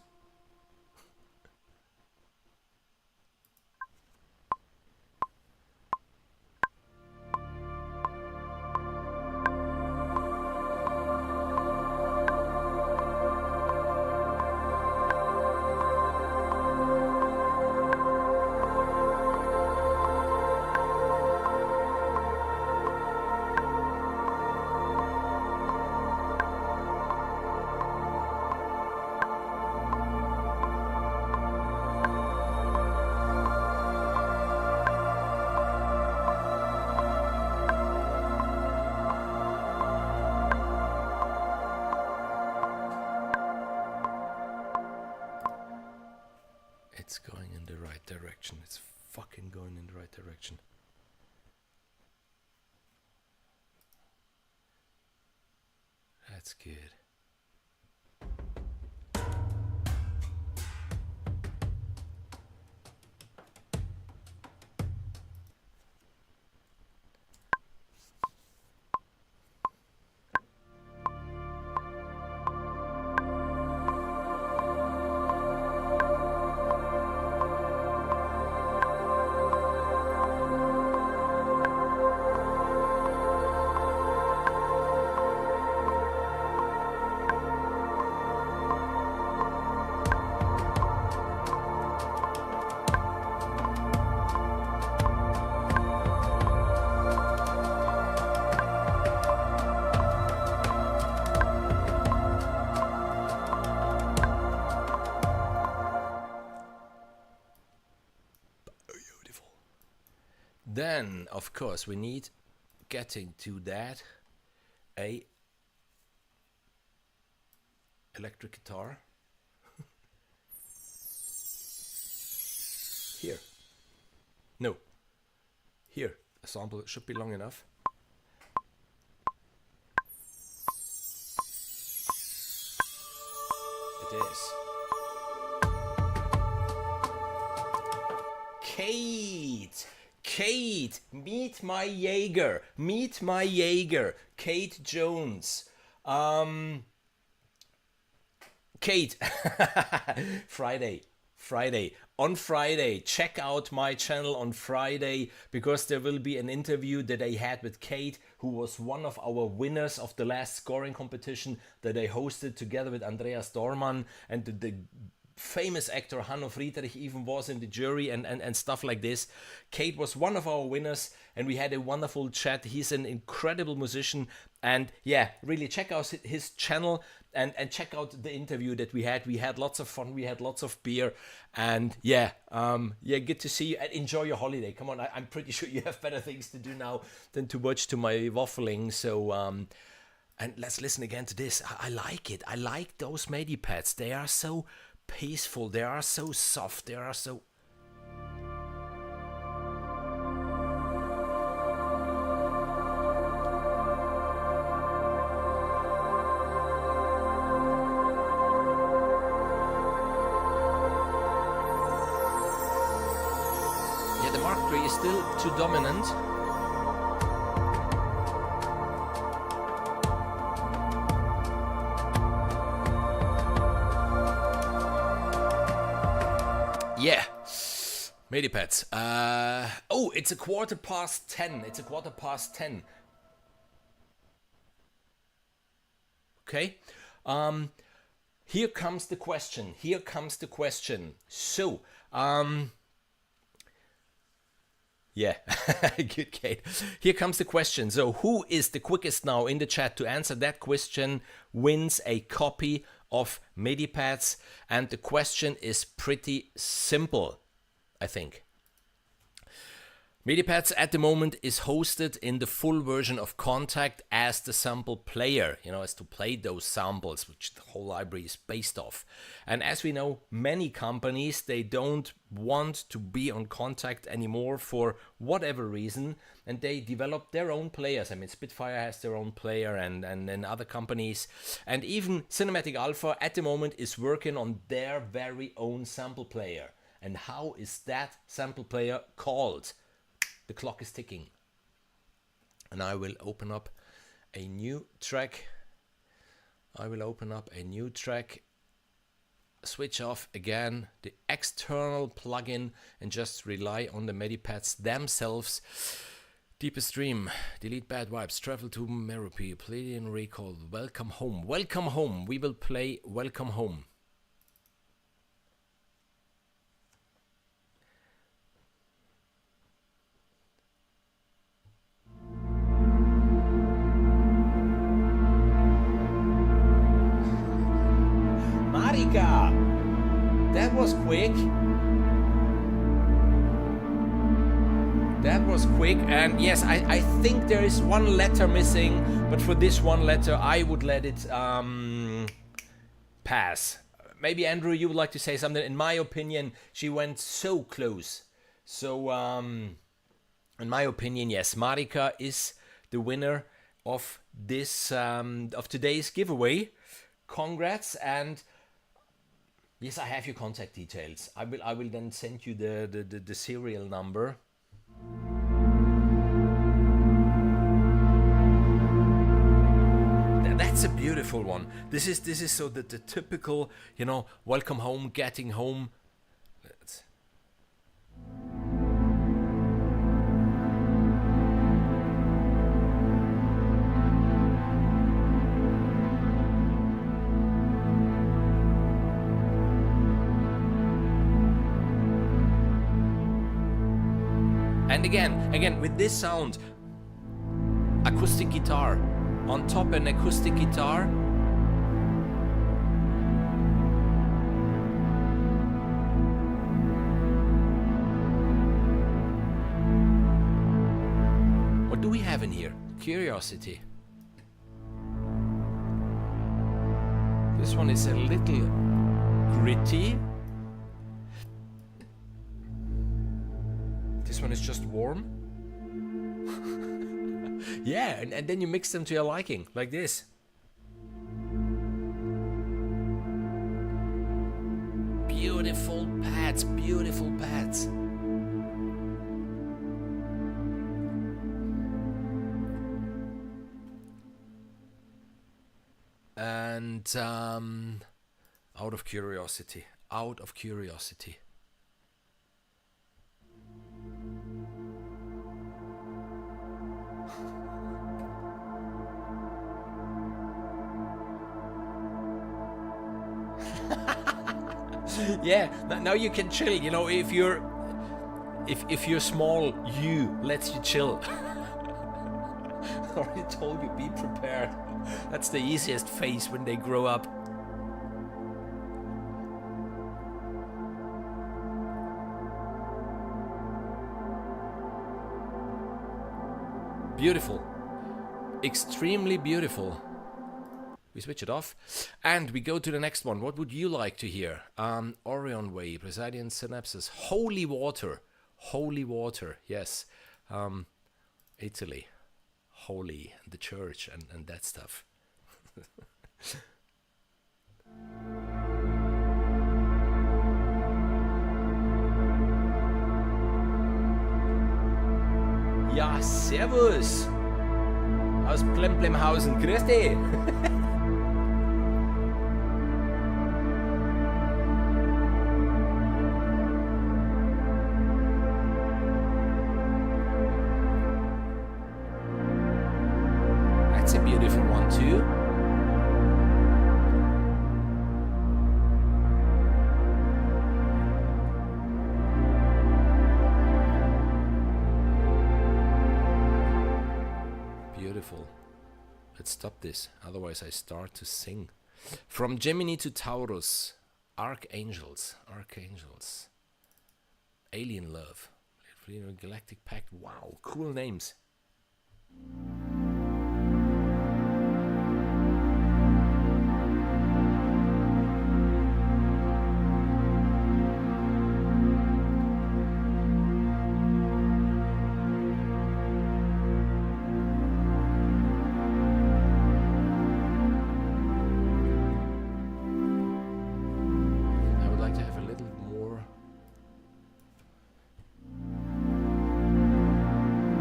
It's going in the right direction. It's fucking going in the right direction. That's good. Then, of course, we need, getting to that, a electric guitar. Here. No. Here. A sample should be long enough. It is. Kate, meet my Jaeger, Kate Jones. Kate, on Friday, check out my channel on Friday, because there will be an interview that I had with Kate, who was one of our winners of the last scoring competition that I hosted together with Andreas Dormann, and famous actor Hanno Friedrich even was in the jury and stuff like this. Kate was one of our winners and we had a wonderful chat. He's an incredible musician, and yeah, really check out his channel and check out the interview that we had. We had lots of fun, we had lots of beer, and yeah, good to see you and enjoy your holiday. Come on, I'm pretty sure you have better things to do now than to watch to my waffling. So and let's listen again to this. I like it. I like those Medipads. They are so peaceful, they are so soft, they are so... Yeah, the Mark III is still too dominant. Yeah, Medipads. Oh, it's a 10:15. It's a 10:15. Okay. Here comes the question. Here comes the question. So, yeah, good, Kate. Here comes the question. So, who is the quickest now in the chat to answer that question wins a copy of Medipads, and the question is pretty simple, I think. Medipads at the moment is hosted in the full version of Kontakt as the sample player, as to play those samples, which the whole library is based off. And as we know, many companies, they don't want to be on Kontakt anymore for whatever reason, and they develop their own players. I mean, Spitfire has their own player and other companies. And even Cinematic Alpha at the moment is working on their very own sample player. And how is that sample player called? The clock is ticking. And I will open up a new track. Switch off again the external plugin and just rely on the Medipads themselves. Deepest Dream, delete bad vibes, travel to Merope, play and recall, welcome home. Welcome home. We will play Welcome Home. Marika! That was quick. That was quick, and yes, I think there is one letter missing, but for this one letter I would let it pass. Maybe Andrew, you would like to say something. In my opinion, she went so close. So in my opinion, yes, Marika is the winner of this of today's giveaway. Congrats, and yes, I have your contact details. I will then send you the serial number. That's a beautiful one. This is so the typical, welcome home, getting home. And again with this sound, acoustic guitar, on top an acoustic guitar. What do we have in here? Curiosity. This one is a little gritty. This one is just warm. Yeah, and then you mix them to your liking, like this. Beautiful pads, beautiful pads. And out of curiosity. Yeah, now you can chill. You know, if you're small, you lets you chill. I already told you, be prepared. That's the easiest phase when they grow up. Beautiful. Extremely beautiful. We switch it off and we go to the next one. What would you like to hear? Orion Way, Presidian Synapses, Holy Water. Holy Water, yes. Italy, holy, the church and that stuff. Ja, servus. Aus Plemplemhausen, grüß dich. That's a beautiful one too. Beautiful. Let's stop this, otherwise I start to sing. From Gemini to Taurus, Archangels, Alien Love, Galactic Pact. Wow, cool names.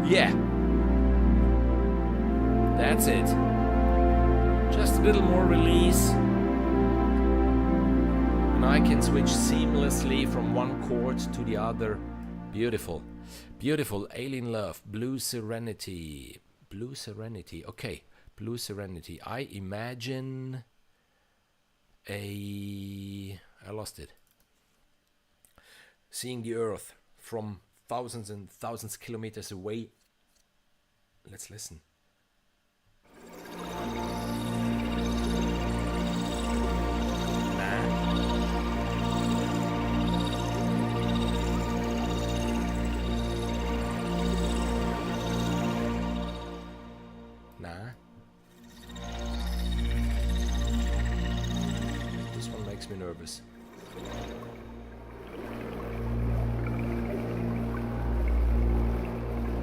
Yeah, that's it. Just a little more release. And I can switch seamlessly from one chord to the other. Beautiful. Beautiful. Alien Love. Blue Serenity. Blue Serenity. Okay. Blue Serenity. I imagine I lost it. Seeing the Earth from thousands and thousands of kilometers away. Let's listen. Nah. This one makes me nervous.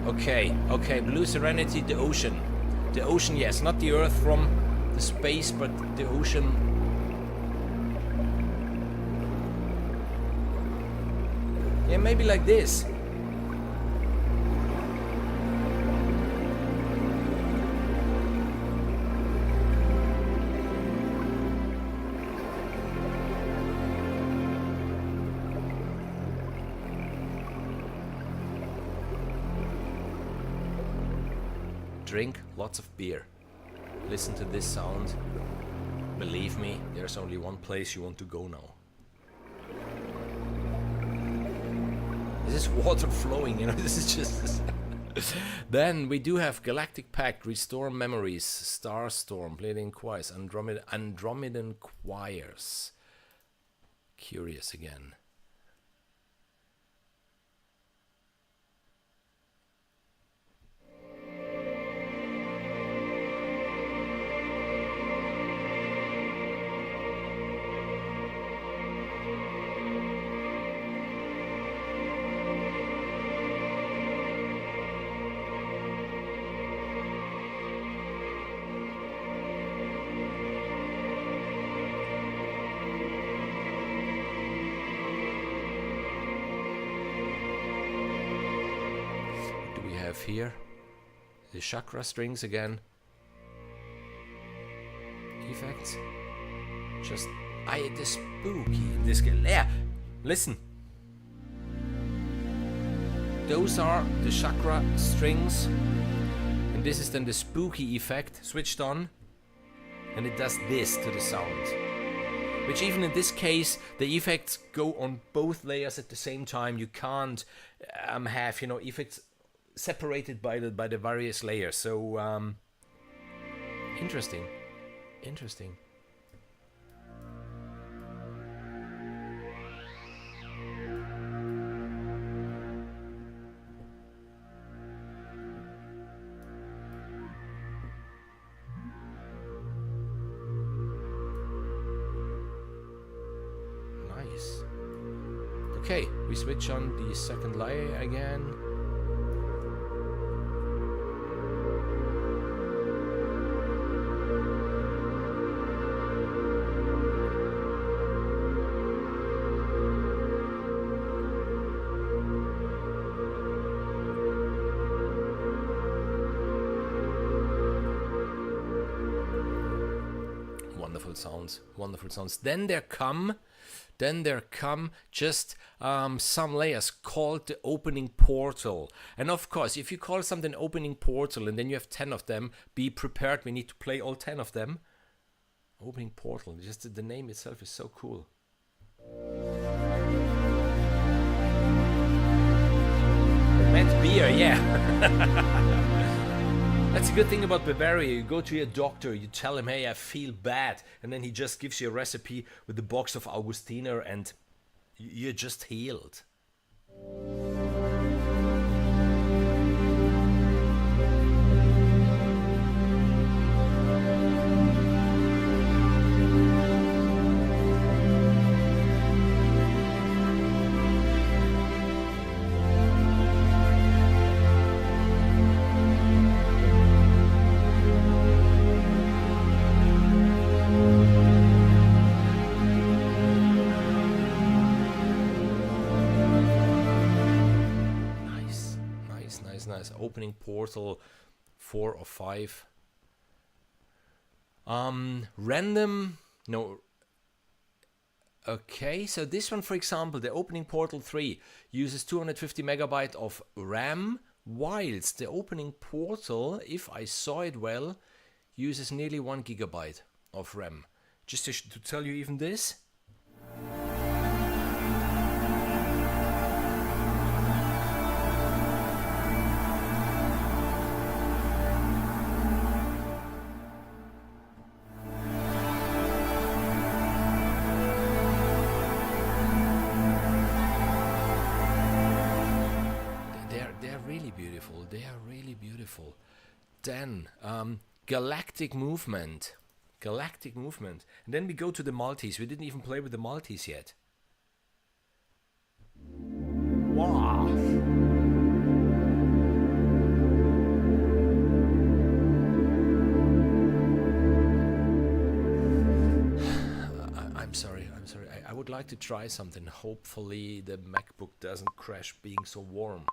Okay, Blue Serenity, the ocean. The ocean, yes, not the Earth from the space, but the ocean. Yeah, maybe like this. Drink lots of beer. Listen to this sound. Believe me, there's only one place you want to go now. This is water flowing, you know, this is just... Then we do have Galactic Pact, Restore Memories, Starstorm, Bleeding Choirs, Andromedan Choirs. Curious again. Here, the chakra strings again. Effects. Just the spooky. This yeah. Listen. Those are the chakra strings, and this is then the spooky effect switched on, and it does this to the sound. which even in this case, the effects go on both layers at the same time. You can't have, you know, effects separated by the various layers. So interesting. Nice. Okay, we switch on the second layer again. Wonderful sounds. Then there come just some layers called the opening portal. And of course, if you call something opening portal and then you have 10 of them, be prepared. We need to play all 10 of them. Opening portal. Just the name itself is so cool. Matt Beer, yeah. That's a good thing about Bavaria. You go to your doctor, you tell him, hey, I feel bad. And then he just gives you a recipe with a box of Augustiner and you're just healed. Opening portal 4 or 5. Random, no. Okay, so this one, for example, the opening portal 3 uses 250 megabyte of RAM, whilst the opening portal, if I saw it well, uses nearly 1 gigabyte of RAM. Just to tell you even this. Then galactic movement, and then we go to the multis. We didn't even play with the multis yet. Wow. I'm sorry. I would like to try something. Hopefully the MacBook doesn't crash being so warm.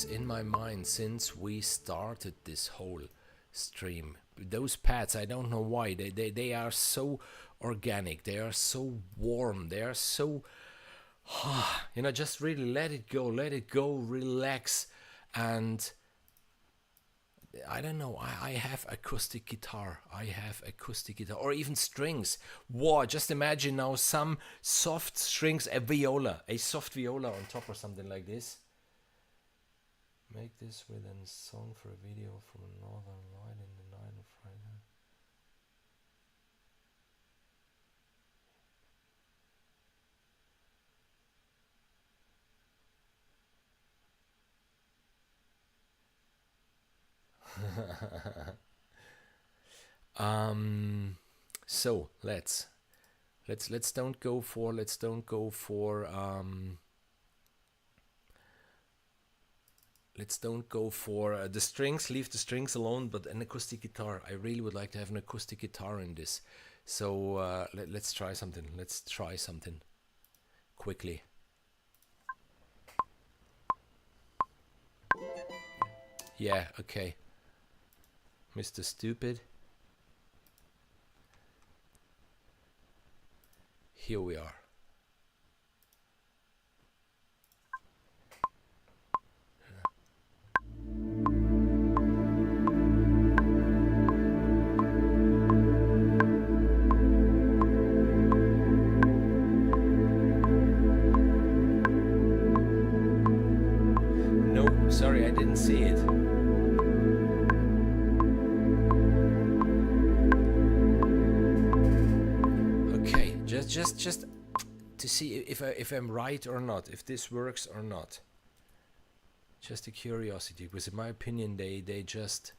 In my mind since we started this whole stream. Those pads, I don't know why, they are so organic, they are so warm, they are so just really let it go, relax. And I don't know, I have acoustic guitar, or even strings. Wow, just imagine now some soft strings, a soft viola on top or something like this. Make this with a song for a video from a northern light in the night of Friday. So let's don't go for the strings, leave the strings alone, but an acoustic guitar. I really would like to have an acoustic guitar in this. So let's try something. Quickly. Yeah, okay. Mr. Stupid. Here we are. No, sorry, I didn't see it. Okay, just to see if I'm right or not, if this works or not. Just a curiosity, because in my opinion they just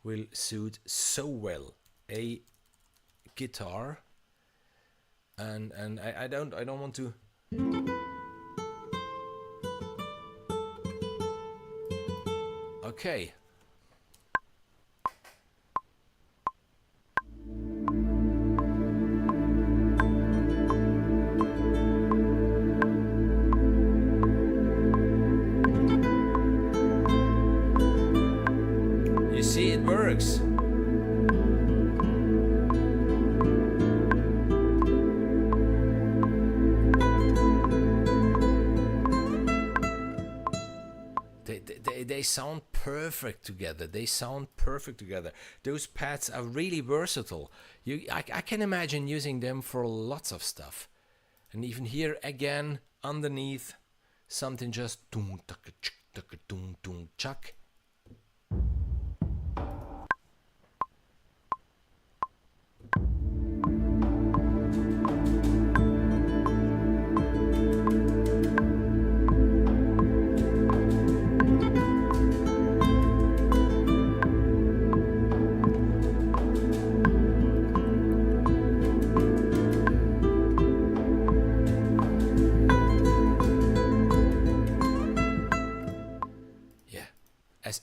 will suit so well a guitar, and I don't want to. Okay. You see, it works. They sound perfect together. They sound perfect together. Those pads are really versatile. I can imagine using them for lots of stuff. And even here again, underneath, something just doom tuck doom doom chuck.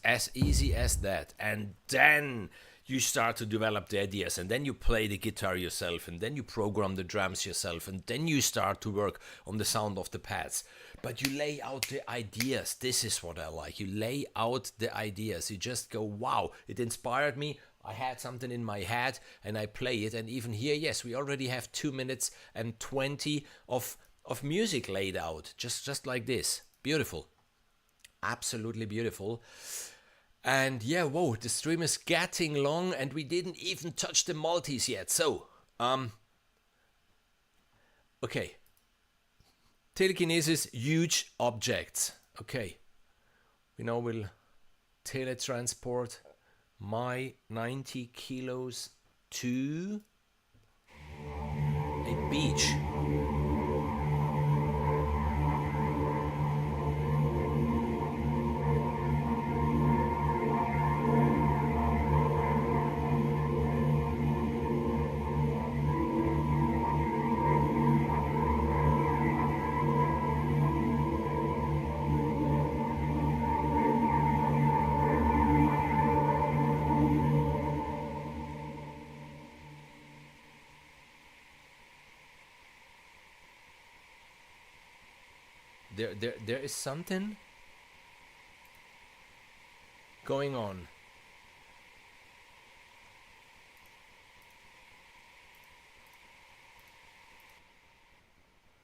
As easy as that. And then you start to develop the ideas, and then you play the guitar yourself, and then you program the drums yourself, and then you start to work on the sound of the pads. But you lay out the ideas. This is what I like. You lay out the ideas. You just go, wow, it inspired me. I had something in my head and I play it. And even here, yes, we already have 2 minutes and 20 of music laid out, just like this. Beautiful. Absolutely beautiful. And yeah, whoa, the stream is getting long and we didn't even touch the multis yet. So, okay. Telekinesis, huge objects. Okay. We now will teletransport my 90 kilos to a beach. There is something going on.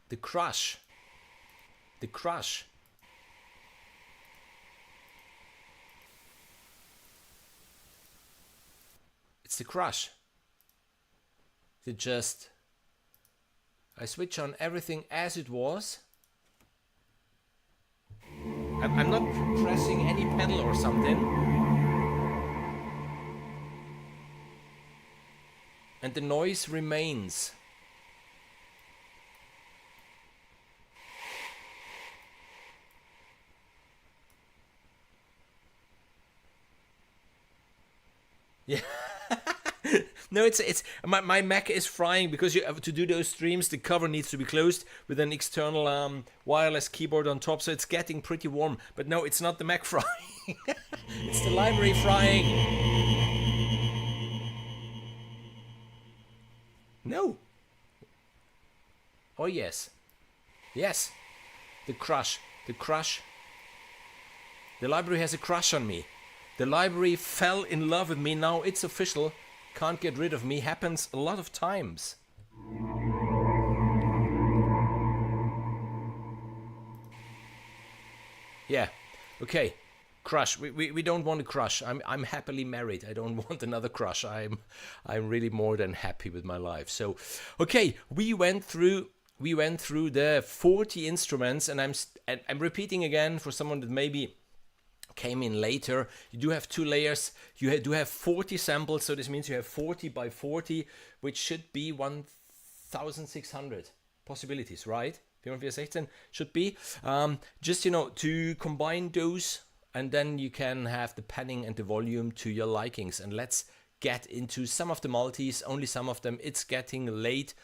The crush. The crush. It's the crush. I switch on everything as it was. I'm not pressing any pedal or something. And the noise remains. Yeah. No, it's my Mac is frying because you have to do those streams. The cover needs to be closed with an external wireless keyboard on top, so it's getting pretty warm. But no, it's not the Mac frying. It's the library frying. No. Oh yes, yes. The crush. The library has a crush on me. The library fell in love with me. Now it's official. Can't get rid of me. Happens a lot of times. Yeah. Okay. Crush. We don't want a crush. I'm happily married. I don't want another crush. I'm really more than happy with my life. So, okay, we went through the 40 instruments, and I'm repeating again for someone that maybe came in later. You do have 2 layers. You do have 40 samples, so this means you have 40 by 40, which should be 1,600 possibilities, right? 416 should be. Just, to combine those, and then you can have the panning and the volume to your likings. And let's get into some of the multis, only some of them. It's getting late.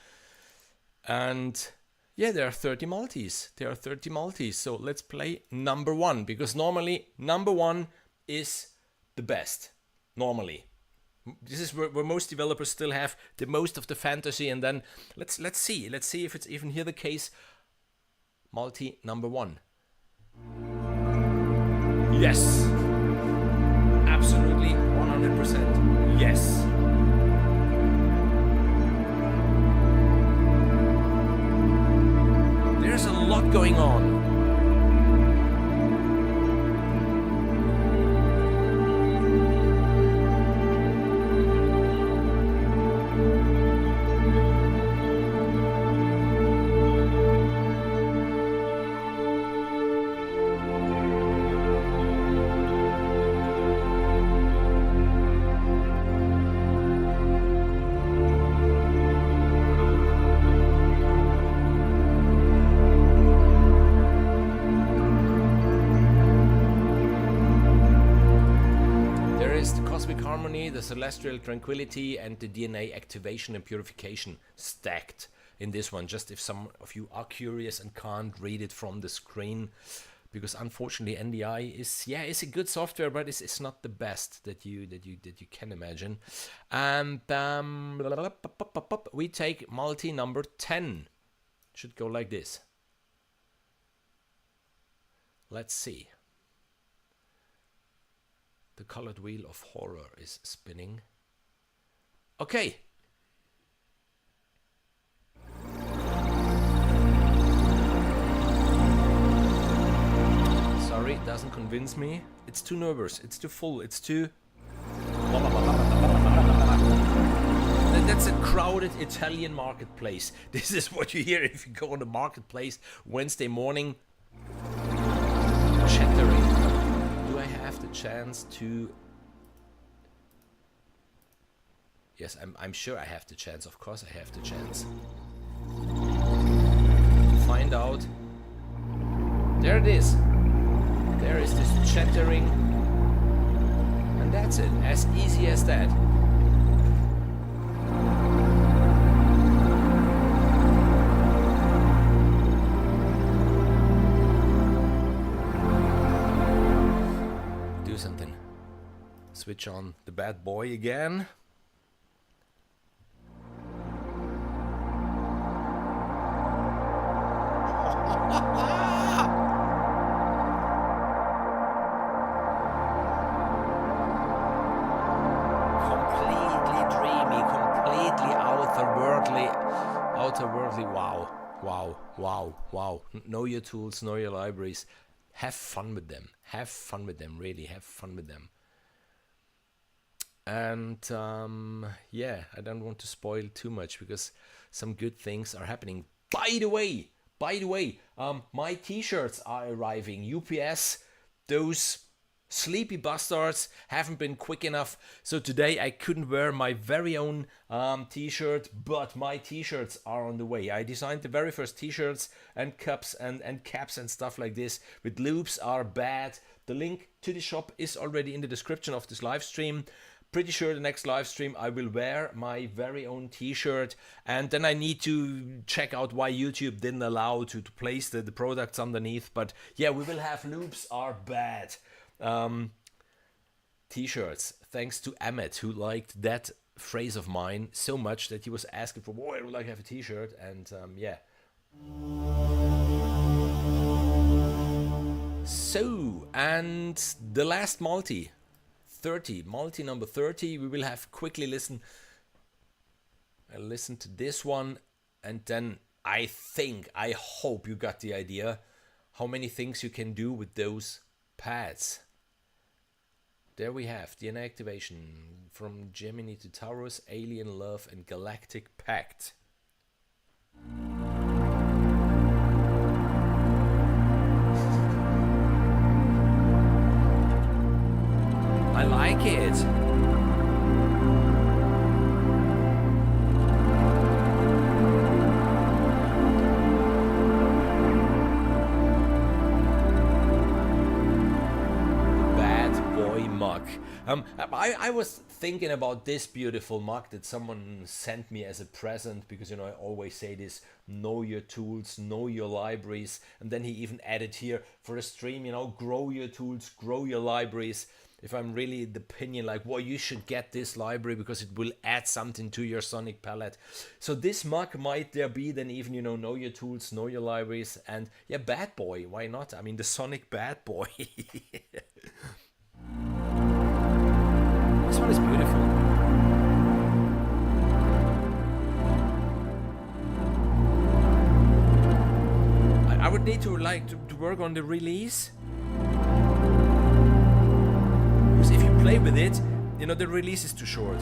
And yeah, there are 30 multis. So let's play number 1, because normally number 1 is the best. Normally. This is where most developers still have the most of the fantasy. And then let's see if it's even here the case. Multi number 1. Yes. Absolutely 100%. Yes. There's a lot going on. The celestial tranquility and the DNA activation and purification stacked in this one, just if some of you are curious and can't read it from the screen, because unfortunately NDI is a good software, but it's not the best that you can imagine. And we take multi number 10. Should go like this. Let's see. The colored wheel of horror is spinning. Okay. Sorry, it doesn't convince me. It's too nervous. It's too full. It's too... That's a crowded Italian marketplace. This is what you hear if you go on the marketplace Wednesday morning. Chattering. Do I have the chance to... Yes, I'm sure I have the chance. Of course I have the chance. Find out. There it is. There is this chattering. And that's it. As easy as that. Do something. Switch on the bad boy again. Wow. Know your tools, know your libraries. Have fun with them. Have fun with them, really. Have fun with them. And yeah, I don't want to spoil too much because some good things are happening. By the way, my t-shirts are arriving. UPS, those sleepy bastards haven't been quick enough, so today I couldn't wear my very own t-shirt, but my t-shirts are on the way. I designed the very first t-shirts and cups and caps and stuff like this with loops are bad. The link to the shop is already in the description of this live stream. Pretty sure the next live stream I will wear my very own t-shirt, and then I need to check out why YouTube didn't allow to place the products underneath. But yeah, we will have loops are bad. T-shirts, thanks to Ahmed, who liked that phrase of mine so much that he was asking for, boy, I would like to have a t-shirt. And yeah, So, and the last multi, 30, multi number 30, we will have quickly listen to this one, and then I hope you got the idea how many things you can do with those pads. There we have DNA activation from Gemini to Taurus, Alien Love and Galactic Pact. I like it. I was thinking about this beautiful mug that someone sent me as a present, because I always say this: know your tools, know your libraries. And then he even added here for a stream, grow your tools, grow your libraries. If I'm really the opinion like, well, you should get this library because it will add something to your sonic palette. So this mug might there be then even, know your tools, know your libraries, and yeah, bad boy, why not? I mean, the sonic bad boy. This one is beautiful. I would need to work on the release. Because if you play with it, the release is too short.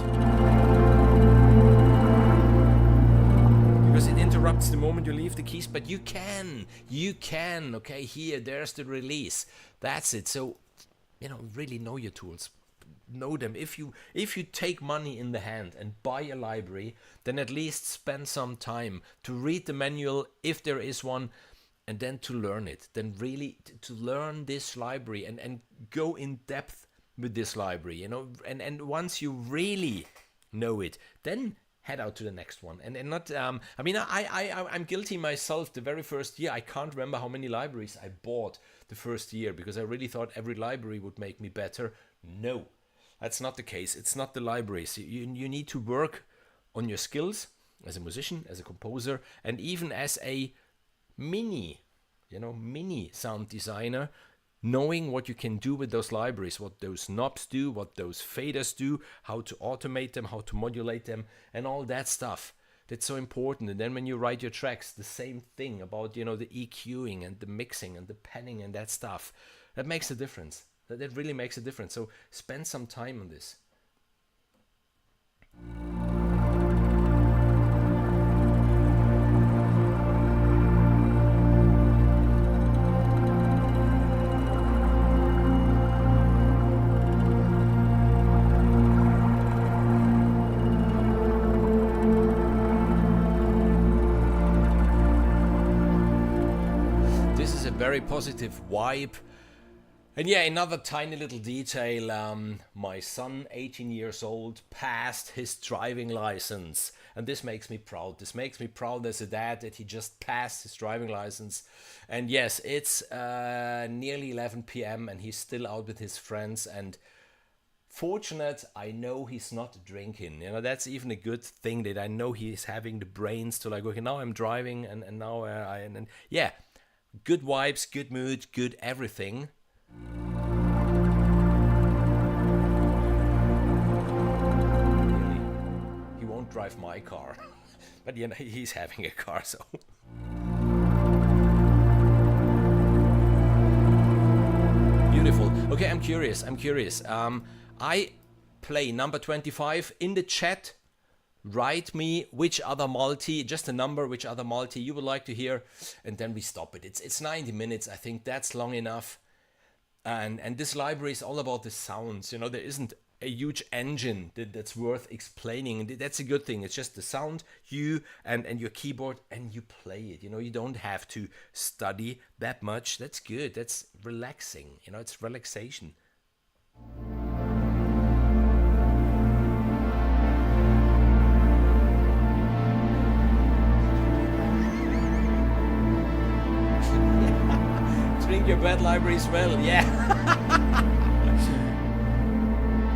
Because it interrupts the moment you leave the keys, but you can, okay, there's the release. That's it. So, really know your tools. Know them. If you take money in the hand and buy a library, then at least spend some time to read the manual if there is one, and then to learn it. Then really to learn this library and go in depth with this library, and once you really know it, then head out to the next one. And not I'm guilty myself. The very first year, I can't remember how many libraries I bought the first year, because I really thought every library would make me better. No, that's not the case. It's not the libraries. You need to work on your skills as a musician, as a composer, and even as a mini sound designer, knowing what you can do with those libraries, what those knobs do, what those faders do, how to automate them, how to modulate them, and all that stuff. That's so important. And then when you write your tracks, the same thing about, the EQing and the mixing and the panning and that stuff. That makes a difference. That really makes a difference. So spend some time on this. This is a very positive vibe. And yeah, another tiny little detail, my son, 18 years old, passed his driving license. And this makes me proud. This makes me proud as a dad that he just passed his driving license. And yes, it's nearly 11 p.m. and he's still out with his friends. And fortunate, I know he's not drinking. That's even a good thing, that I know he's having the brains to okay, now I'm driving and now yeah, good vibes, good mood, good everything. He won't drive my car, but he's having a car, so. Beautiful. Okay, I'm curious. I play number 25 in the chat. Write me which other multi, just a number, which other multi you would like to hear, and then we stop it. It's 90 minutes. I think that's long enough. And this library is all about the sounds. There isn't a huge engine that's worth explaining. That's a good thing. It's just the sound, you and your keyboard, and you play it. You don't have to study that much. That's good. That's relaxing. It's relaxation. Drink your bad library as well, yeah.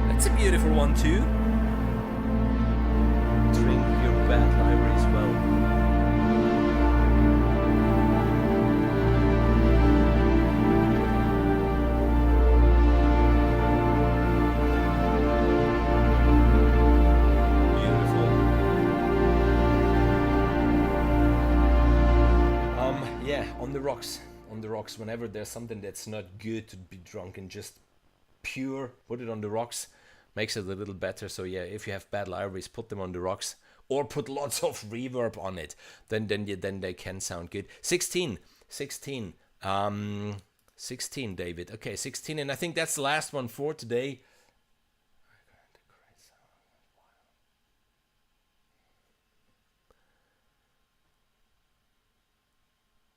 That's a beautiful one too. Drink your bad library as well. rocks. On the rocks, whenever there's something that's not good to be drunk, and just pure, put it on the rocks, makes it a little better. So yeah, if you have bad libraries, put them on the rocks, or put lots of reverb on it. Then they can sound good. 16, 16, 16, David. Okay, 16, and I think that's the last one for today.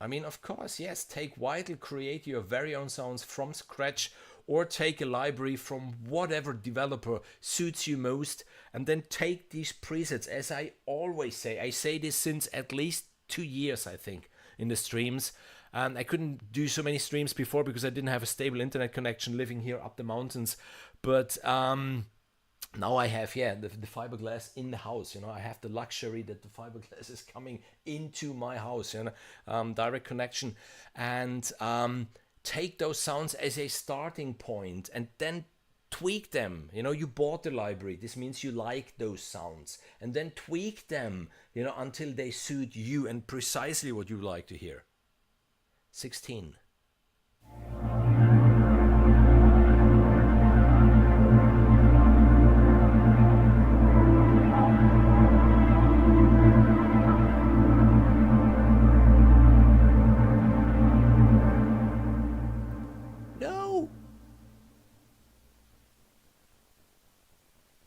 I mean, of course, yes, take Vital, create your very own sounds from scratch, or take a library from whatever developer suits you most, and then take these presets. As I always say, I say this since at least 2 years, I think, in the streams. And I couldn't do so many streams before because I didn't have a stable internet connection living here up the mountains. But now I have, yeah, the fiberglass in the house. You know, I have the luxury that the fiberglass is coming into my house. You know, direct connection, and take those sounds as a starting point, and then tweak them. You know, you bought the library. This means you like those sounds, and then tweak them. You know, until they suit you and precisely what you like to hear. 16.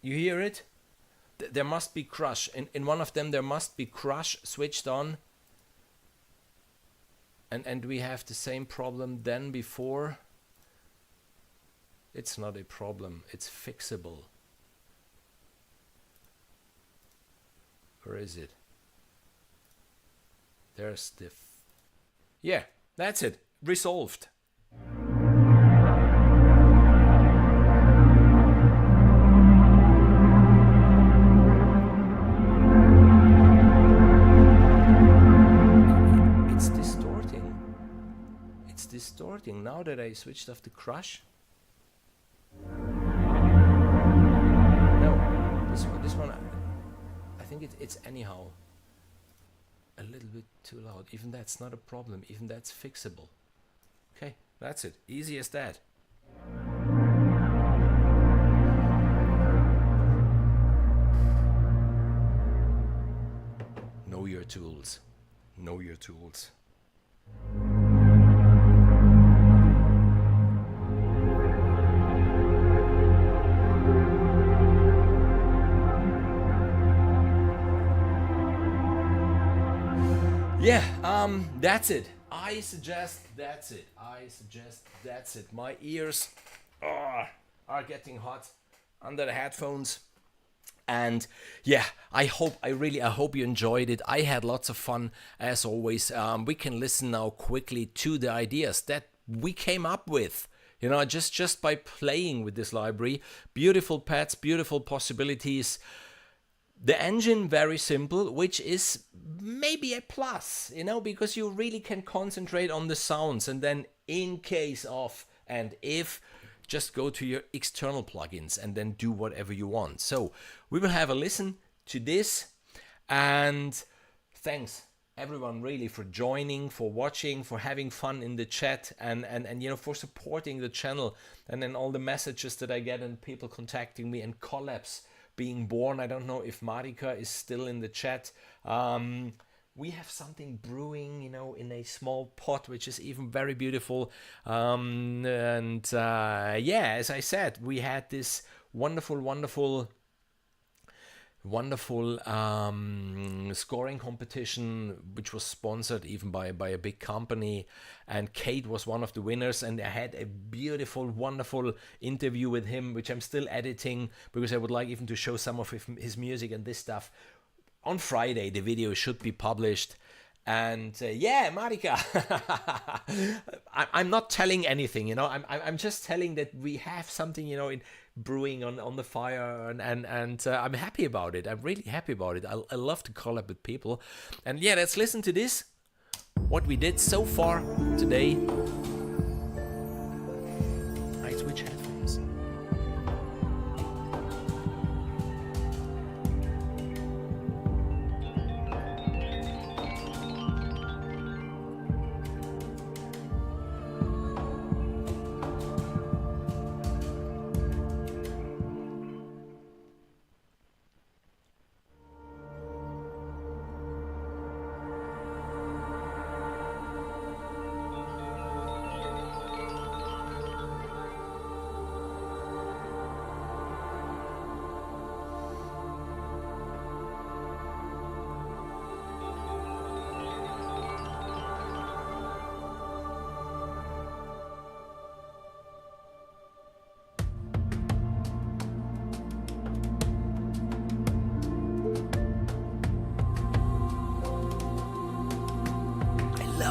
You hear it? There must be crush. In one of them there must be crush switched on. And we have the same problem than before. It's not a problem. It's fixable. Where is it? There's the... Yeah, that's it. Resolved. Distorting now that I switched off the crush. No, this one I think it's anyhow a little bit too loud. Even that's not a problem. Even that's fixable. Okay, that's it. Easy as that. Know your tools. Know your tools. Yeah, that's it. I suggest that's it. My ears are getting hot under the headphones. And yeah, I hope you enjoyed it. I had lots of fun as always. We can listen now quickly to the ideas that we came up with. You know, just by playing with this library. Beautiful pads, beautiful possibilities. The engine, very simple, which is maybe a plus, you know, because you really can concentrate on the sounds, and then in case of and if, just go to your external plugins and then do whatever you want. So we will have a listen to this, and thanks everyone really for joining, for watching, for having fun in the chat, and you know, for supporting the channel, and then all the messages that I get and people contacting me and collabs being born. I don't know if Marika is still in the chat. We have something brewing, you know, in a small pot, which is even very beautiful. Yeah, as I said, we had this wonderful scoring competition, which was sponsored even by a big company, and Kate was one of the winners, and I had a beautiful, wonderful interview with him, which I'm still editing because I would like even to show some of his music and this stuff. On Friday the video should be published. And yeah, Marika, I'm not telling anything, you know. I'm just telling that we have something, you know, in brewing on the fire, and I'm happy about it. I'm really happy about it. I love to collab with people, and yeah, let's listen to this. What we did so far today. I switch headphones.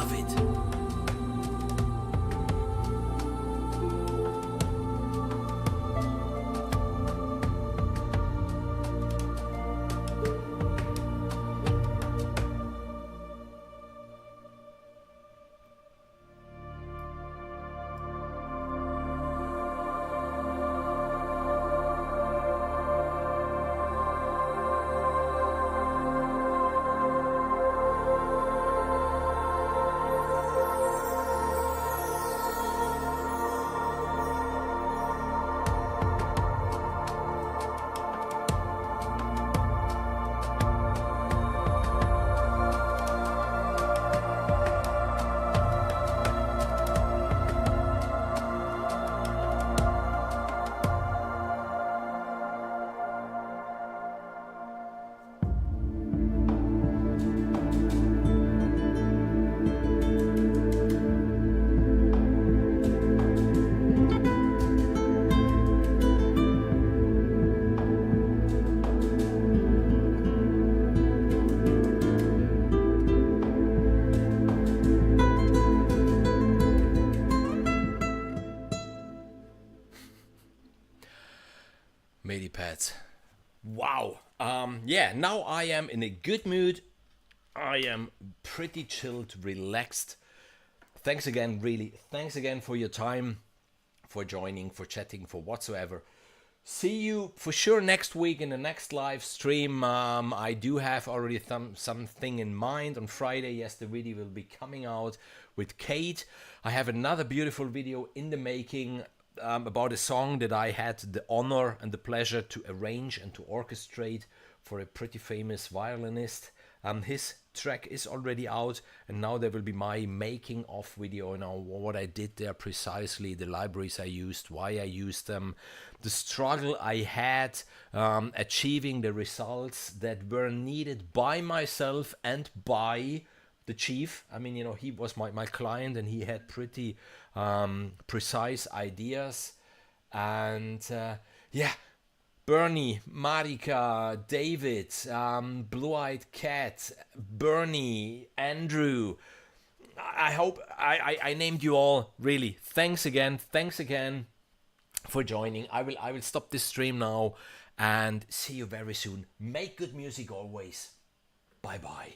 love it. Medipads. Wow. Yeah, now I am in a good mood. I am pretty chilled, relaxed. Thanks again, really. Thanks again for your time, for joining, for chatting, for whatsoever. See you for sure next week in the next live stream. I do have already something in mind on Friday. Yes, the video will be coming out with Kate. I have another beautiful video in the making about a song that I had the honor and the pleasure to arrange and to orchestrate for a pretty famous violinist. His track is already out, and now there will be my making of video, what I did there precisely, the libraries I used, why I used them, the struggle I had achieving the results that were needed by myself and by the chief. I mean, he was my client, and he had pretty precise ideas. And yeah, Bernie, Marika, David, Blue-Eyed Cat, Bernie, Andrew. I hope I named you all. Really, thanks again for joining. I will stop this stream now and see you very soon. Make good music always. Bye bye.